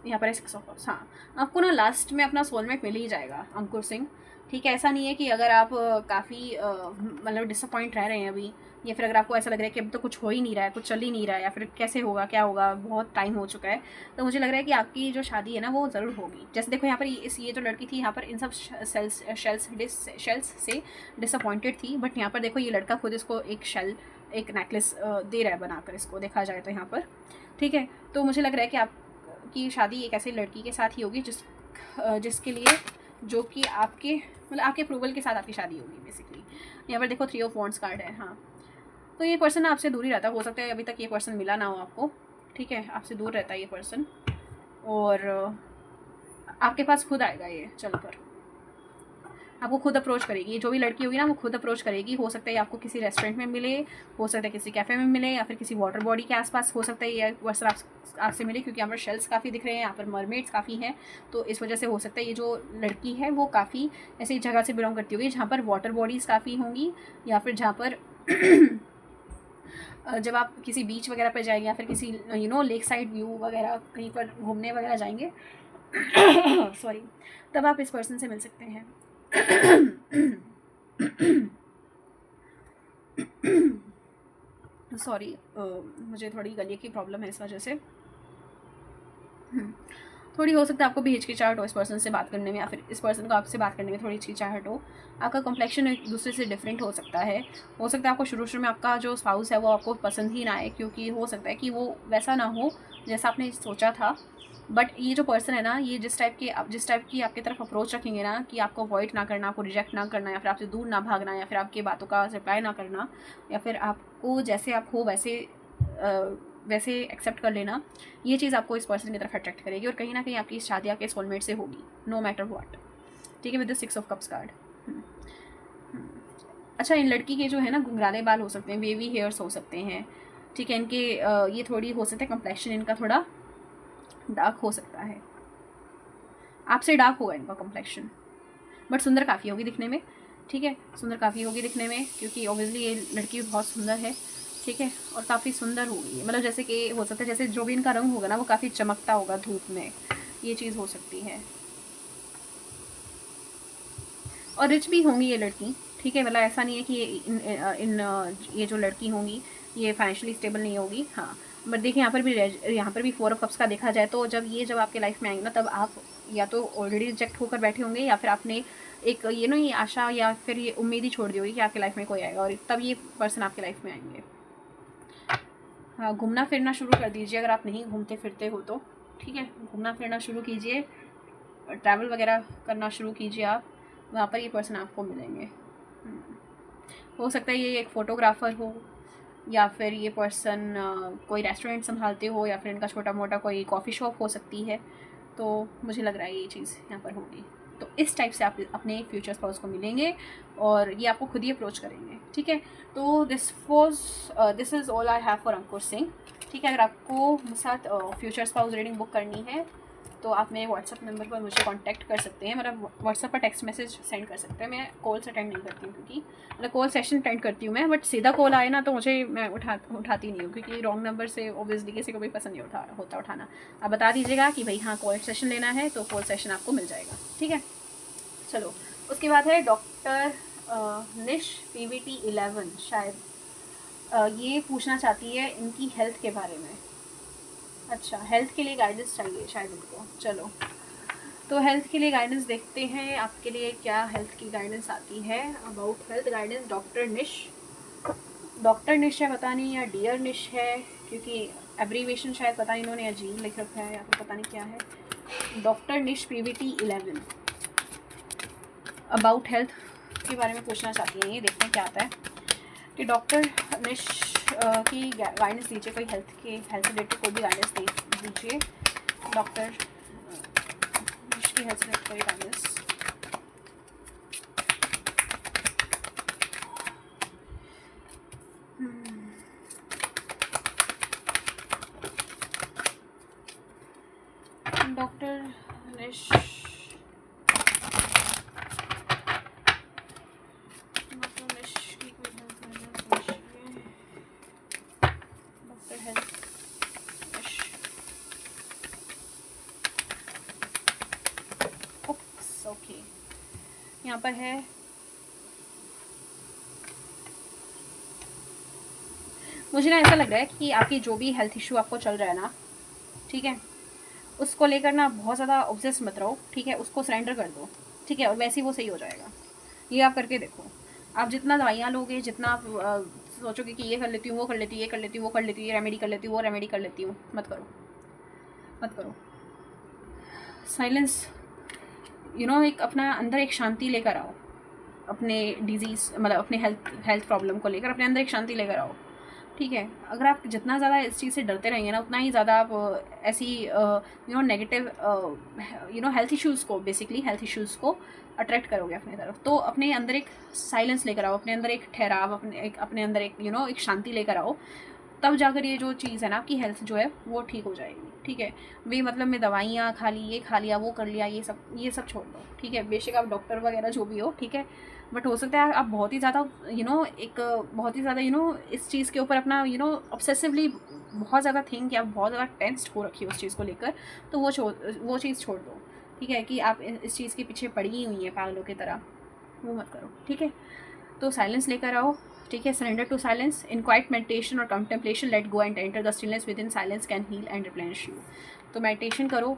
यहाँ पर है 6 ऑफ कप्स। हाँ, आपको ना लास्ट में अपना सोलमेट मिल ही जाएगा अंकुर सिंह, ठीक है। ऐसा नहीं है कि अगर आप काफ़ी मतलब डिसअपॉइंट रह रहे हैं अभी, या फिर अगर आपको ऐसा लग रहा है कि अब तो कुछ हो ही नहीं रहा है, कुछ चल ही नहीं रहा है, या फिर कैसे होगा, क्या होगा, बहुत टाइम हो चुका है, तो मुझे लग रहा है कि आपकी जो शादी है ना वो ज़रूर होगी। जैसे देखो यहाँ पर ये जो लड़की थी यहाँ पर इन सब शेल्स से डिसअपॉइंटेड थी, बट यहाँ पर देखो ये लड़का खुद इसको एक नेकलेस दे रहा है बनाकर, इसको देखा जाए तो यहाँ पर, ठीक है। तो मुझे लग रहा है कि आपकी शादी एक ऐसी लड़की के साथ ही होगी जिसके लिए, जो कि आपके मतलब आपके अप्रूवल के साथ आपकी शादी होगी बेसिकली। यहाँ पर देखो 3 ऑफ वॉन्ड्स कार्ड है। हाँ, तो ये पर्सन आपसे दूर ही रहता है, हो सकता है अभी तक ये पर्सन मिला ना हो आपको, ठीक है। आपसे दूर रहता है ये पर्सन और आपके पास खुद आएगा ये चलकर, आपको खुद अप्रोच करेगी। जो भी लड़की होगी ना वो खुद अप्रोच करेगी। हो सकता है आपको किसी रेस्टोरेंट में मिले, हो सकता है किसी कैफ़े में मिले, या फिर किसी वाटर बॉडी के आसपास हो सकता है ये पर्सन आपसे मिले, क्योंकि यहाँ पर शेल्स काफ़ी दिख रहे हैं, यहाँ पर मरमेड्स काफ़ी हैं, तो इस वजह से हो सकता है ये जो लड़की है वो काफ़ी ऐसी जगह से बिलोंग करती होगी जहाँ पर वाटर बॉडीज़ काफ़ी होंगी, या फिर जहाँ पर जब आप किसी बीच वगैरह पर जाएंगे या फिर किसी लेक साइड व्यू वगैरह कहीं पर घूमने वगैरह जाएंगे सॉरी, तब आप इस पर्सन से मिल सकते हैं। सॉरी, मुझे थोड़ी गले की प्रॉब्लम है, इस वजह से थोड़ी हो सकता है आपको भी हिचकिचाहट हो इस पर्सन से बात करने में, या फिर इस पर्सन को आपसे बात करने में थोड़ी हिचकिचाहट हो। आपका कम्प्लेक्शन एक दूसरे से डिफरेंट हो सकता है। हो सकता है आपको शुरू में आपका जो स्पाउस है वो आपको पसंद ही ना आए, क्योंकि हो सकता है कि वो वैसा ना हो जैसा आपने सोचा था। बट ये जो पर्सन है ना, ये जिस टाइप की आपकी तरफ अप्रोच रखेंगे ना, कि आपको अवॉइड ना करना, आपको रिजेक्ट ना करना, या फिर आपसे दूर ना भागना, या फिर आपकी बातों का रिप्लाई ना करना, या फिर आपको जैसे आप हो वैसे एक्सेप्ट कर लेना, ये चीज़ आपको इस पर्सन की तरफ अट्रैक्ट करेगी और कहीं ना कहीं आपकी शादी आपके सोलमेट से होगी, नो मैटर व्हाट, ठीक है। With the 6 of cups card. अच्छा, इन लड़की के जो है ना घुंघराले बाल हो सकते हैं, वेवी हेयर्स हो सकते हैं, ठीक है। इनके ये थोड़ी हो सकता है कम्प्लेक्शन इनका थोड़ा डार्क हो सकता है, आपसे डार्क होगा इनका कम्प्लेक्शन, बट सुंदर काफ़ी होगी दिखने में, ठीक है। सुंदर काफ़ी होगी दिखने में, क्योंकि ऑब्वियसली ये लड़की बहुत सुंदर है, ठीक है, और काफ़ी सुंदर होगी। मतलब जैसे कि हो सकता है जैसे जो भी इनका रंग होगा ना वो काफ़ी चमकता होगा धूप में, ये चीज़ हो सकती है। और रिच भी होंगी ये लड़की, ठीक है। मतलब ऐसा नहीं है कि ये जो लड़की होंगी ये फाइनेंशियली स्टेबल नहीं होगी। हाँ, बट देखिए यहाँ पर भी 4 ऑफ कप्स का देखा जाए तो जब आपके लाइफ में आएंगे ना, तब आप या तो ऑलरेडी रिजेक्ट होकर बैठे होंगे, या फिर आपने एक ये आशा या फिर ये उम्मीद ही छोड़ दी होगी कि आपके लाइफ में कोई आएगा, और तब ये पर्सन आपके लाइफ में आएंगे। हाँ, घूमना फिरना शुरू कर दीजिए अगर आप नहीं घूमते फिरते हो तो, ठीक है। घूमना फिरना शुरू कीजिए, ट्रैवल वगैरह करना शुरू कीजिए आप, वहाँ पर ये पर्सन आपको मिलेंगे। हो सकता है ये एक फ़ोटोग्राफ़र हो, या फिर ये पर्सन कोई रेस्टोरेंट संभालते हो, या फिर इनका छोटा मोटा कोई कॉफ़ी शॉप हो सकती है। तो मुझे लग रहा है ये चीज़ यहाँ पर होगी। तो इस टाइप से आप अपने फ्यूचर स्पाउस को मिलेंगे और ये आपको खुद ही अप्रोच करेंगे, ठीक है। तो this is all I have for Ankur Singh, ठीक है। अगर आपको मेरे साथ फ्यूचर स्पाउस रीडिंग बुक करनी है तो आप मेरे व्हाट्सअप नंबर पर मुझे कांटेक्ट कर सकते हैं, मतलब व्हाट्सअप पर टेक्स्ट मैसेज सेंड कर सकते हैं। मैं कॉल्स अटेंड नहीं करती हूँ, क्योंकि मतलब कॉल सेशन अटेंड करती हूँ मैं, बट सीधा कॉल आए ना तो मैं उठाती नहीं हूँ, क्योंकि रॉन्ग नंबर से ऑब्वियसली किसी को भी पसंद नहीं होता उठाना। आप बता दीजिएगा कि भाई हाँ कॉल सेशन लेना है, तो कॉल सेशन आपको मिल जाएगा, ठीक है। चलो, उसके बाद है डॉक्टर निश PVT 11, शायद ये पूछना चाहती है इनकी हेल्थ के बारे में। अच्छा, हेल्थ के लिए गाइडेंस चाहिए शायद उनको। चलो, तो हेल्थ के लिए गाइडेंस देखते हैं आपके लिए क्या हेल्थ की गाइडेंस आती है। अबाउट हेल्थ गाइडेंस डॉक्टर निश है पता नहीं, या डियर निश है, क्योंकि एब्रीवेशन शायद पता नहीं इन्होंने अजीब लिख रखा है, या फिर पता नहीं क्या है। डॉक्टर निश PVT 11 अबाउट हेल्थ के बारे में पूछना चाहती हैं। ये देखते हैं क्या आता है कि डॉक्टर निश की गाइडेंस दीजिए, कोई हेल्थ रिलेटेड कोई भी गाइडेंस दीजिए। डॉक्टर निश की हेल्थ रिलेटेड कोई गाइडेंस। डॉक्टर निश की कोई हेल्थ गाइडेंस दीजिए। डॉक्टर हेल्थ ओके, यहाँ पर है मुझे ना ऐसा लग रहा है कि आपकी जो भी हेल्थ इशू आपको चल रहा है ना, ठीक है, उसको लेकर ना बहुत ज़्यादा ऑब्सेस मत रहो, ठीक है। उसको सरेंडर कर दो, ठीक है, और वैसे ही वो सही हो जाएगा। ये आप करके देखो। आप जितना दवाइयाँ लोगे, जितना आप सोचोगे कि ये कर लेती हूँ, वो कर लेती हूँ, ये कर लेती हूँ, वो कर लेती हूँ, ये रेमेडी कर लेती हूँ, वो रेमेडी कर लेती हूँ, मत करो, मत करो। साइलेंस, एक अपना अंदर एक शांति लेकर आओ, अपने डिजीज़ मतलब अपने हेल्थ प्रॉब्लम को लेकर अपने अंदर एक शांति लेकर आओ, ठीक है। अगर आप जितना ज़्यादा इस चीज़ से डरते रहेंगे ना, उतना ही ज़्यादा आप ऐसी नेगेटिव हेल्थ इश्यूज़ को, बेसिकली हेल्थ इश्यूज़ को अट्रैक्ट करोगे अपनी तरफ। तो अपने अंदर एक साइलेंस लेकर आओ, अपने अंदर एक ठहराव, अपने अंदर एक एक शांति लेकर आओ, तब जाकर ये जो चीज़ है ना, आपकी हेल्थ जो है वो ठीक हो जाएगी, ठीक है। वे मतलब में दवाइयाँ खा ली, ये खा लिया, वो कर लिया, ये सब छोड़ दो, ठीक है। बेशक आप डॉक्टर वगैरह जो भी हो, ठीक है, बट हो सकता है आप बहुत ही ज़्यादा बहुत ही ज़्यादा इस चीज़ के ऊपर अपना ऑब्सेसिवली बहुत ज़्यादा थिंक, या बहुत ज़्यादा टेंस्ड हो रखी है उस चीज़ को लेकर, तो वो चीज़ छोड़ दो, ठीक है। कि आप इस चीज़ के पीछे पड़ी हुई हैं पागलों की तरह, वो मत करो, ठीक है। तो साइलेंस लेकर आओ, ठीक है। Surrender to silence, in quiet meditation और contemplation, let go and enter the stillness within, silence can heal and replenish you. तो मेडिटेशन करो,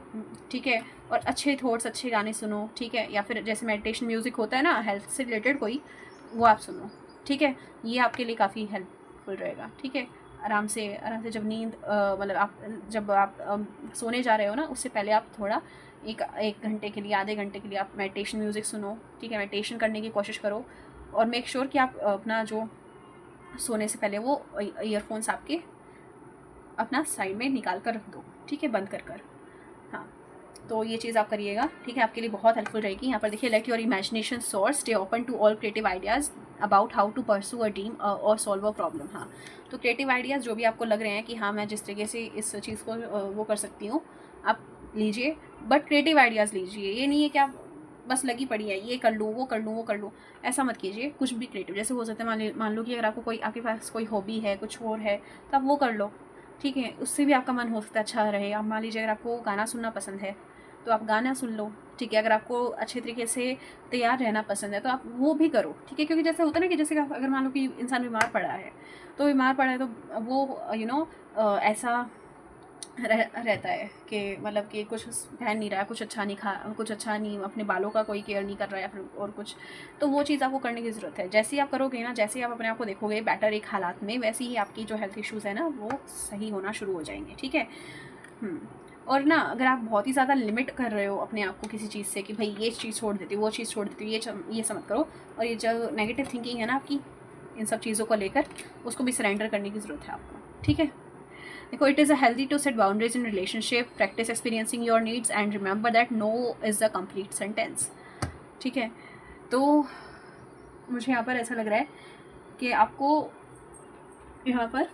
ठीक है, और अच्छे थॉट्स, अच्छे गाने सुनो, ठीक है, या फिर जैसे मेडिटेशन म्यूज़िक होता है ना हेल्थ से रिलेटेड कोई, वो आप सुनो, ठीक है। ये आपके लिए काफ़ी हेल्पफुल रहेगा, ठीक है। आराम से जब नींद जब आप सोने जा रहे हो ना, उससे पहले आप थोड़ा एक घंटे के लिए, आधे घंटे के लिए आप मेडिटेशन म्यूज़िक सुनो, ठीक है। मेडिटेशन करने की कोशिश करो, और मेक श्योर कि आप अपना जो सोने से पहले वो ईयरफोन्स आपके अपना साइड में निकाल कर रख दो, ठीक है, बंद कर। हाँ, तो ये चीज़ आप करिएगा, ठीक है, आपके लिए बहुत हेल्पफुल रहेगी। यहाँ पर देखिए, let your imagination soar, stay open to all creative ideas about how to pursue a dream or solve a problem. हाँ, तो क्रिएटिव आइडियाज़ जो भी आपको लग रहे हैं कि हाँ मैं जिस तरीके से इस चीज़ को वो कर सकती हूँ, आप लीजिए, बट क्रिएटिव आइडियाज़ लीजिए। ये नहीं है कि आप बस लगी पड़ी है, ये कर लूँ, वो कर लूँ, वो कर लूँ, ऐसा मत कीजिए। कुछ भी क्रिएटिव, जैसे हो सकता है मान लो कि अगर आपके पास कोई हॉबी है, कुछ और है, तो आप वो कर लो, ठीक है। उससे भी आपका मन हो सकता है अच्छा रहे। आप मान लीजिए अगर आपको गाना सुनना पसंद है, तो आप गाना सुन लो, ठीक है। अगर आपको अच्छे तरीके से तैयार रहना पसंद है, तो आप वो भी करो, ठीक है। क्योंकि जैसे होता है ना कि जैसे अगर मान लो कि इंसान बीमार पड़ा है, तो वो ऐसा रहता है कि मतलब कि कुछ पहन नहीं रहा है, कुछ अच्छा नहीं, अपने बालों का कोई केयर नहीं कर रहा है या फिर और कुछ, तो वो चीज़ आपको करने की ज़रूरत है। जैसे ही आप करोगे ना, जैसे ही आप अपने आप को देखोगे बेटर एक हालात में, वैसे ही आपकी जो हेल्थ इश्यूज़ है ना वो सही होना शुरू हो जाएंगे। ठीक है। और ना अगर आप बहुत ही ज़्यादा लिमिट कर रहे हो अपने आप को किसी चीज़ से कि भाई ये चीज़ छोड़ देती हूँ, वो चीज़ छोड़ देती हूँ, ये सब मत करो। और ये जो नेगेटिव थिंकिंग है ना आपकी इन सब चीज़ों को लेकर, उसको भी सरेंडर करने की ज़रूरत है आपको। ठीक है। देखो, it is a healthy to set boundaries in relationship, practice experiencing your needs and remember that no is a complete sentence. ठीक है। तो मुझे यहाँ पर ऐसा लग रहा है कि आपको यहाँ पर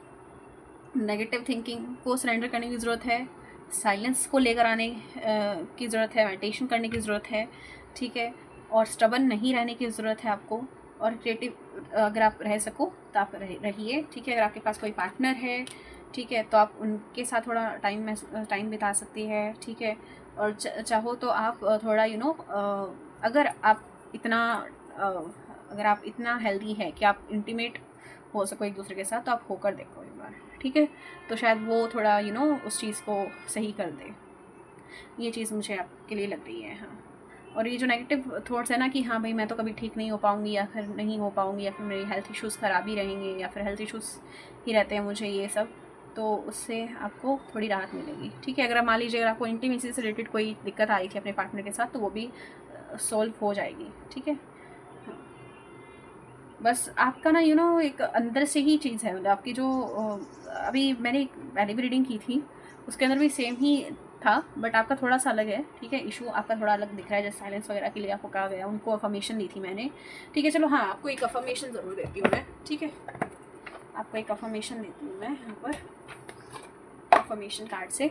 नेगेटिव थिंकिंग को सरेंडर करने की ज़रूरत है, साइलेंस को लेकर आने की ज़रूरत है, मेडिटेशन करने की ज़रूरत है। ठीक है। और स्टबन नहीं रहने की ज़रूरत है आपको। और क्रिएटिव अगर आप रह सको तो आप रहिए। ठीक है। अगर आपके पास कोई पार्टनर है, ठीक है, तो आप उनके साथ थोड़ा टाइम बिता सकती है। ठीक है। और चाहो तो आप थोड़ा अगर आप इतना अगर आप इतना हेल्दी है कि आप इंटीमेट हो सको एक दूसरे के साथ, तो आप होकर देखो एक बार। ठीक है। तो शायद वो थोड़ा उस चीज़ को सही कर दे। ये चीज़ मुझे आपके लिए लग रही है। हाँ। और ये जो नेगेटिव थॉट्स है ना कि हाँ भाई मैं तो कभी ठीक नहीं हो पाऊँगी, या फिर नहीं हो पाऊँगी, या फिर मेरी हेल्थ इश्यूज़ ख़राब ही रहेंगे, या फिर हेल्थ इश्यूज़ ही रहते हैं मुझे ये सब, तो उससे आपको थोड़ी राहत मिलेगी। ठीक है। अगर मान लीजिए अगर आपको इंटीमेसी से रिलेटेड कोई दिक्कत आ रही थी अपने पार्टनर के साथ, तो वो भी सॉल्व हो जाएगी। ठीक है। बस आपका ना एक अंदर से ही चीज़ है, मतलब आपकी जो अभी मैंने पहले भी रीडिंग की थी, उसके अंदर भी सेम ही था, बट आपका थोड़ा सा अलग है। ठीक है। इशू आपका थोड़ा अलग दिख रहा है, जैसे साइलेंस वगैरह के लिए आपको कहा गया, उनको अफर्मेशन दी थी मैंने। ठीक है। चलो, हाँ, आपको एक अफर्मेशन ज़रूर देती हूँ मैं। ठीक है। आपको एक अफर्मेशन देती हूँ मैं यहाँ पर अफर्मेशन कार्ड से।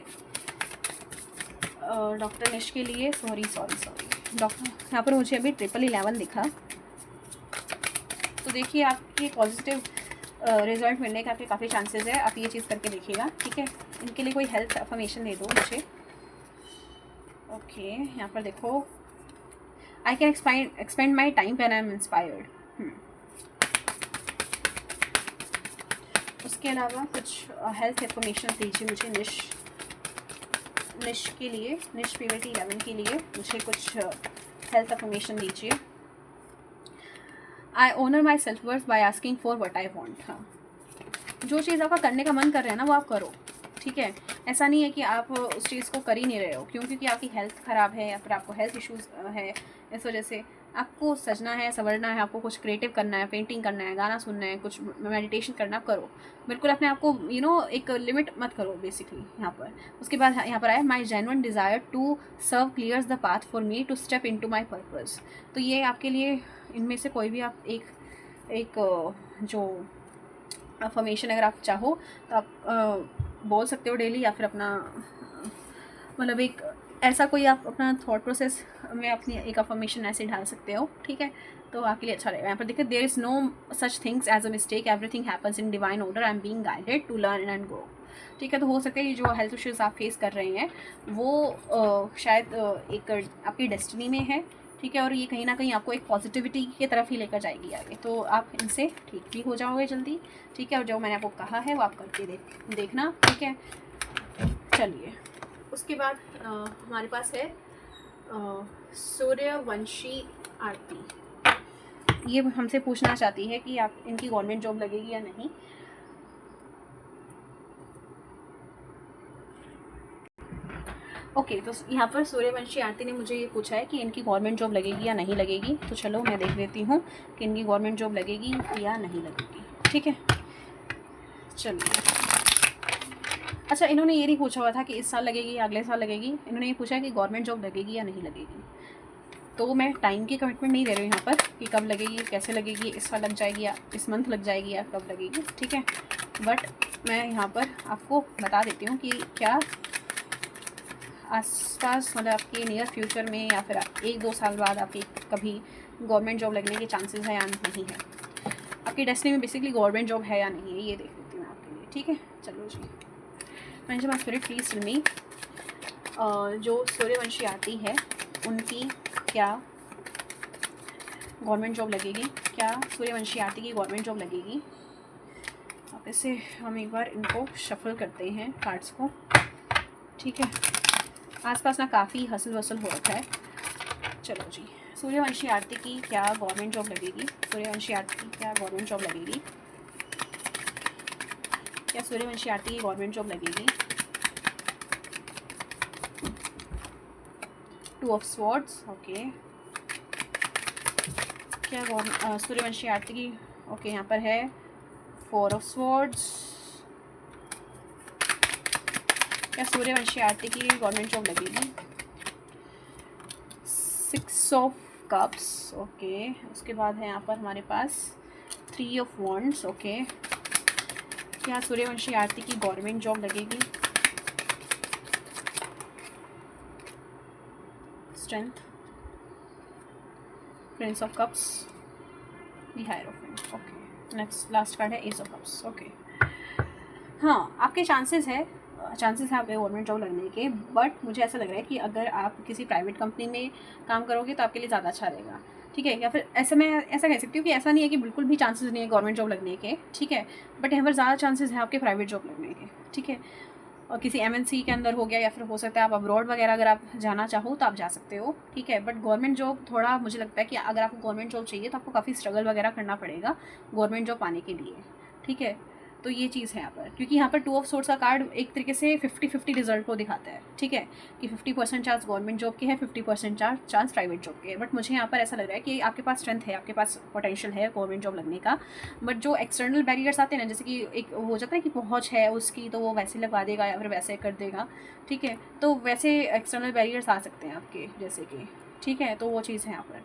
डॉक्टर निश के लिए सॉरी डॉक्टर, यहाँ पर मुझे अभी 1111 दिखा। तो देखिए, आपके पॉजिटिव रिजल्ट मिलने के आपके काफ़ी चांसेस है। आप ये चीज़ करके देखिएगा। ठीक है। इनके लिए कोई हेल्थ अफर्मेशन दे दो मुझे। ओके। यहाँ पर देखो, I can expand my time when I am inspired. उसके अलावा कुछ हेल्थ अफर्मेशन दीजिए मुझे निश के लिए, निश प्यूबर्टी 11 के लिए मुझे कुछ हेल्थ अफर्मेशन दीजिए। I honour my self worth by asking for what I want. हाँ, जो चीज़ आपका करने का मन कर रहा है ना वो आप करो। ठीक है। ऐसा नहीं है कि आप उस चीज़ को कर ही नहीं रहे हो क्योंकि आपकी हेल्थ ख़राब है या फिर आपको हेल्थ इश्यूज़ है, इस वजह से आपको सजना है, संवरना है, आपको कुछ क्रिएटिव करना है, पेंटिंग करना है, गाना सुनना है, कुछ मेडिटेशन करना, करो। बिल्कुल अपने आप को एक लिमिट मत करो बेसिकली यहाँ पर। उसके बाद यहाँ पर आया my genuine desire to serve clears the path for me to step into my purpose. तो ये आपके लिए इनमें से कोई भी आप एक जो अफर्मेशन अगर आप चाहो तो आप बोल सकते हो डेली, या फिर अपना मतलब एक ऐसा कोई आप अपना थॉट प्रोसेस में अपनी एक अफर्मेशन ऐसे डाल सकते हो। ठीक है। तो आपके लिए अच्छा रहेगा। यहाँ पर देखिए, there is no such things as a mistake, everything happens in divine order, I am being guided to learn and grow. ठीक है। तो हो सकता है ये जो हेल्थ इश्यूज़ आप फेस कर रहे हैं वो शायद एक आपकी डेस्टिनी में है। ठीक है। और ये कहीं ना कहीं आपको एक पॉजिटिविटी की तरफ ही लेकर जाएगी आगे, तो आप इनसे ठीक भी हो जाओगे जल्दी। ठीक है। और जो मैंने आपको कहा है वो आप करके देखना। ठीक है। चलिए, उसके बाद हमारे पास है सूर्यवंशी आरती। ये हमसे पूछना चाहती है कि आप इनकी गवर्नमेंट जॉब लगेगी या नहीं। ओके। तो यहाँ पर सूर्यवंशी आरती ने मुझे ये पूछा है कि इनकी गवर्नमेंट जॉब लगेगी या नहीं लगेगी। तो चलो मैं देख लेती हूँ कि इनकी गवर्नमेंट जॉब लगेगी या नहीं लगेगी। ठीक है। चलिए, अच्छा, इन्होंने ये नहीं पूछा हुआ था कि इस साल लगेगी या अगले साल लगेगी। इन्होंने ये पूछा है कि गवर्नमेंट जॉब लगेगी या नहीं लगेगी। तो मैं टाइम की कमिटमेंट नहीं दे रही हूँ यहाँ पर कि कब लगेगी, कैसे लगेगी, इस साल लग जाएगी या इस मंथ लग जाएगी या कब लगेगी। ठीक है। बट मैं यहाँ पर आपको बता देती हूँ कि क्या आसपास मतलब आपके नियर फ्यूचर में या फिर 1-2 साल बाद आपकी कभी गवर्नमेंट जॉब लगने के चांसेस है या नहीं है। आपकी डेस्टिनी में बेसिकली गवर्नमेंट जॉब है या नहीं है, ये देख लेती हूँ आपके लिए। ठीक है। चलो जी, मैंने जब स्पिरिट प्लीज टेल मी, जो सूर्यवंशी आती है उनकी क्या गवर्नमेंट जॉब लगेगी, क्या सूर्यवंशी आरती की गवर्नमेंट जॉब लगेगी। अब इसे हम एक बार इनको शफल करते हैं कार्ड्स को। ठीक है, आसपास ना काफ़ी हसल वसल हो रखा है। चलो जी, सूर्यवंशी आरती की क्या गवर्नमेंट जॉब लगेगी? सूर्यवंशी आरती की क्या गवर्नमेंट जॉब लगेगी? क्या सूर्यवंशी आरती की गवर्नमेंट जॉब लगेगी? 2 ऑफ स्वॉर्ड्स, ओके। क्या सूर्यवंशी आरती की, ओके यहाँ पर है 4 ऑफ स्वॉर्ड्स। क्या सूर्यवंशी आरती की गवर्नमेंट जॉब लगेगी? 6 ऑफ कप्स, ओके। उसके बाद है यहाँ पर हमारे पास 3 ऑफ वॉन्ड्स, ओके। क्या सूर्यवंशी आरती की गवर्नमेंट जॉब लगेगी? Strength, Prince of cups, the hierophant, okay. Next last card है एस ऑफ कप्स, ओके। हाँ, आपके चांसेस है आपके गवर्नमेंट जॉब लगने के, बट मुझे ऐसा लग रहा है कि अगर आप किसी प्राइवेट कंपनी में काम करोगे तो आपके लिए ज़्यादा अच्छा रहेगा, ठीक है। या फिर ऐसा मैं ऐसा कह सकती हूँ कि ऐसा नहीं है कि बिल्कुल भी चांसेस नहीं है गवर्नमेंट जॉब लगने के, ठीक है, बट यहाँ पर ज़्यादा चांसेस है आपके प्राइवेट जॉब लगने के, ठीक है। और किसी MNC के अंदर हो गया, या फिर हो सकता है आप अब्रॉड वगैरह अगर आप जाना चाहो तो आप जा सकते हो, ठीक है। बट गवर्नमेंट जॉब थोड़ा मुझे लगता है कि अगर आपको गवर्नमेंट जॉब चाहिए तो आपको काफ़ी स्ट्रगल वगैरह करना पड़ेगा गवर्नमेंट जॉब पाने के लिए, ठीक है। तो ये चीज़ है यहाँ पर, क्योंकि यहाँ पर 2 ऑफ सोर्स का कार्ड एक तरीके से 50-50 रिजल्ट को दिखाता है, ठीक है, कि 50% चांस गवर्नमेंट जॉब के है, 50% चांस प्राइवेट जॉब के है। बट मुझे यहाँ पर ऐसा लग रहा है कि आपके पास स्ट्रेंथ है, आपके पास पोटेंशियल है गवर्नमेंट जॉब लगने का, बट जो एक्सटर्नल बैरियर्स आते हैं ना, जैसे कि एक हो जाता है कि पहुँच है उसकी तो वो वैसे लगवा देगा या फिर वैसे कर देगा, ठीक है, तो वैसे एक्सटर्नल बैरियर्स आ सकते हैं आपके, जैसे कि, ठीक है। तो वो चीज़ है यहाँ पर,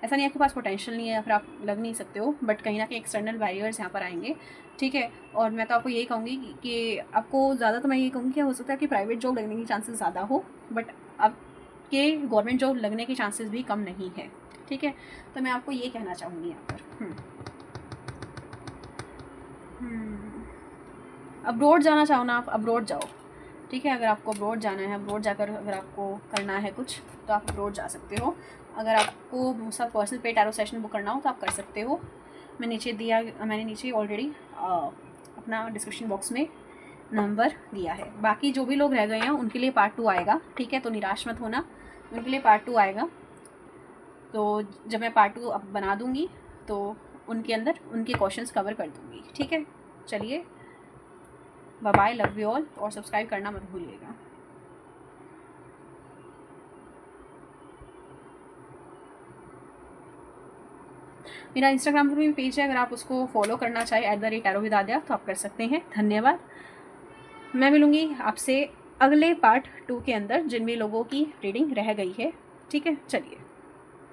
ऐसा नहीं है आपके पास पोटेंशियल नहीं है या फिर आप लग नहीं सकते हो, बट कहीं ना कहीं एक्सटर्नल बैरियर्स यहाँ पर आएंगे, ठीक है। और मैं तो आपको यही कहूँगी कि आपको ज़्यादा, तो मैं यही कहूँगी कि हो सकता है कि प्राइवेट जॉब लगने की चांसेस ज़्यादा हो, बट आपके गवर्नमेंट जॉब लगने के चांसेस भी कम नहीं है, ठीक है। तो मैं आपको ये कहना चाहूँगी यहाँ पर। अब्रॉड जाना चाहो ना, आप अब्रॉड जाओ, ठीक है। अगर आपको अब्रॉड जाना है, अब्रॉड जाकर अगर आपको करना है कुछ तो आप अब्रॉड जा सकते हो। अगर आपको मुझसे पर्सनल पे टैरो सेशन बुक करना हो तो आप कर सकते हो। मैंने नीचे ऑलरेडी अपना डिस्क्रिप्शन बॉक्स में नंबर दिया है। बाकी जो भी लोग रह गए हैं उनके लिए पार्ट 2 आएगा, ठीक है, तो निराश मत होना, उनके लिए पार्ट 2 आएगा। तो जब मैं पार्ट 2 अब बना दूँगी तो उनके अंदर उनके क्वेश्चंस कवर कर दूँगी, ठीक है। चलिए, bye bye, love you all, और सब्सक्राइब करना मत भूलिएगा। मेरा इंस्टाग्राम पर भी पेज है, अगर आप उसको फॉलो करना चाहे @ArrowWithAdya तो आप कर सकते हैं। धन्यवाद। मैं मिलूँगी आपसे अगले पार्ट 2 के अंदर जिन भी लोगों की रीडिंग रह गई है, ठीक है। चलिए।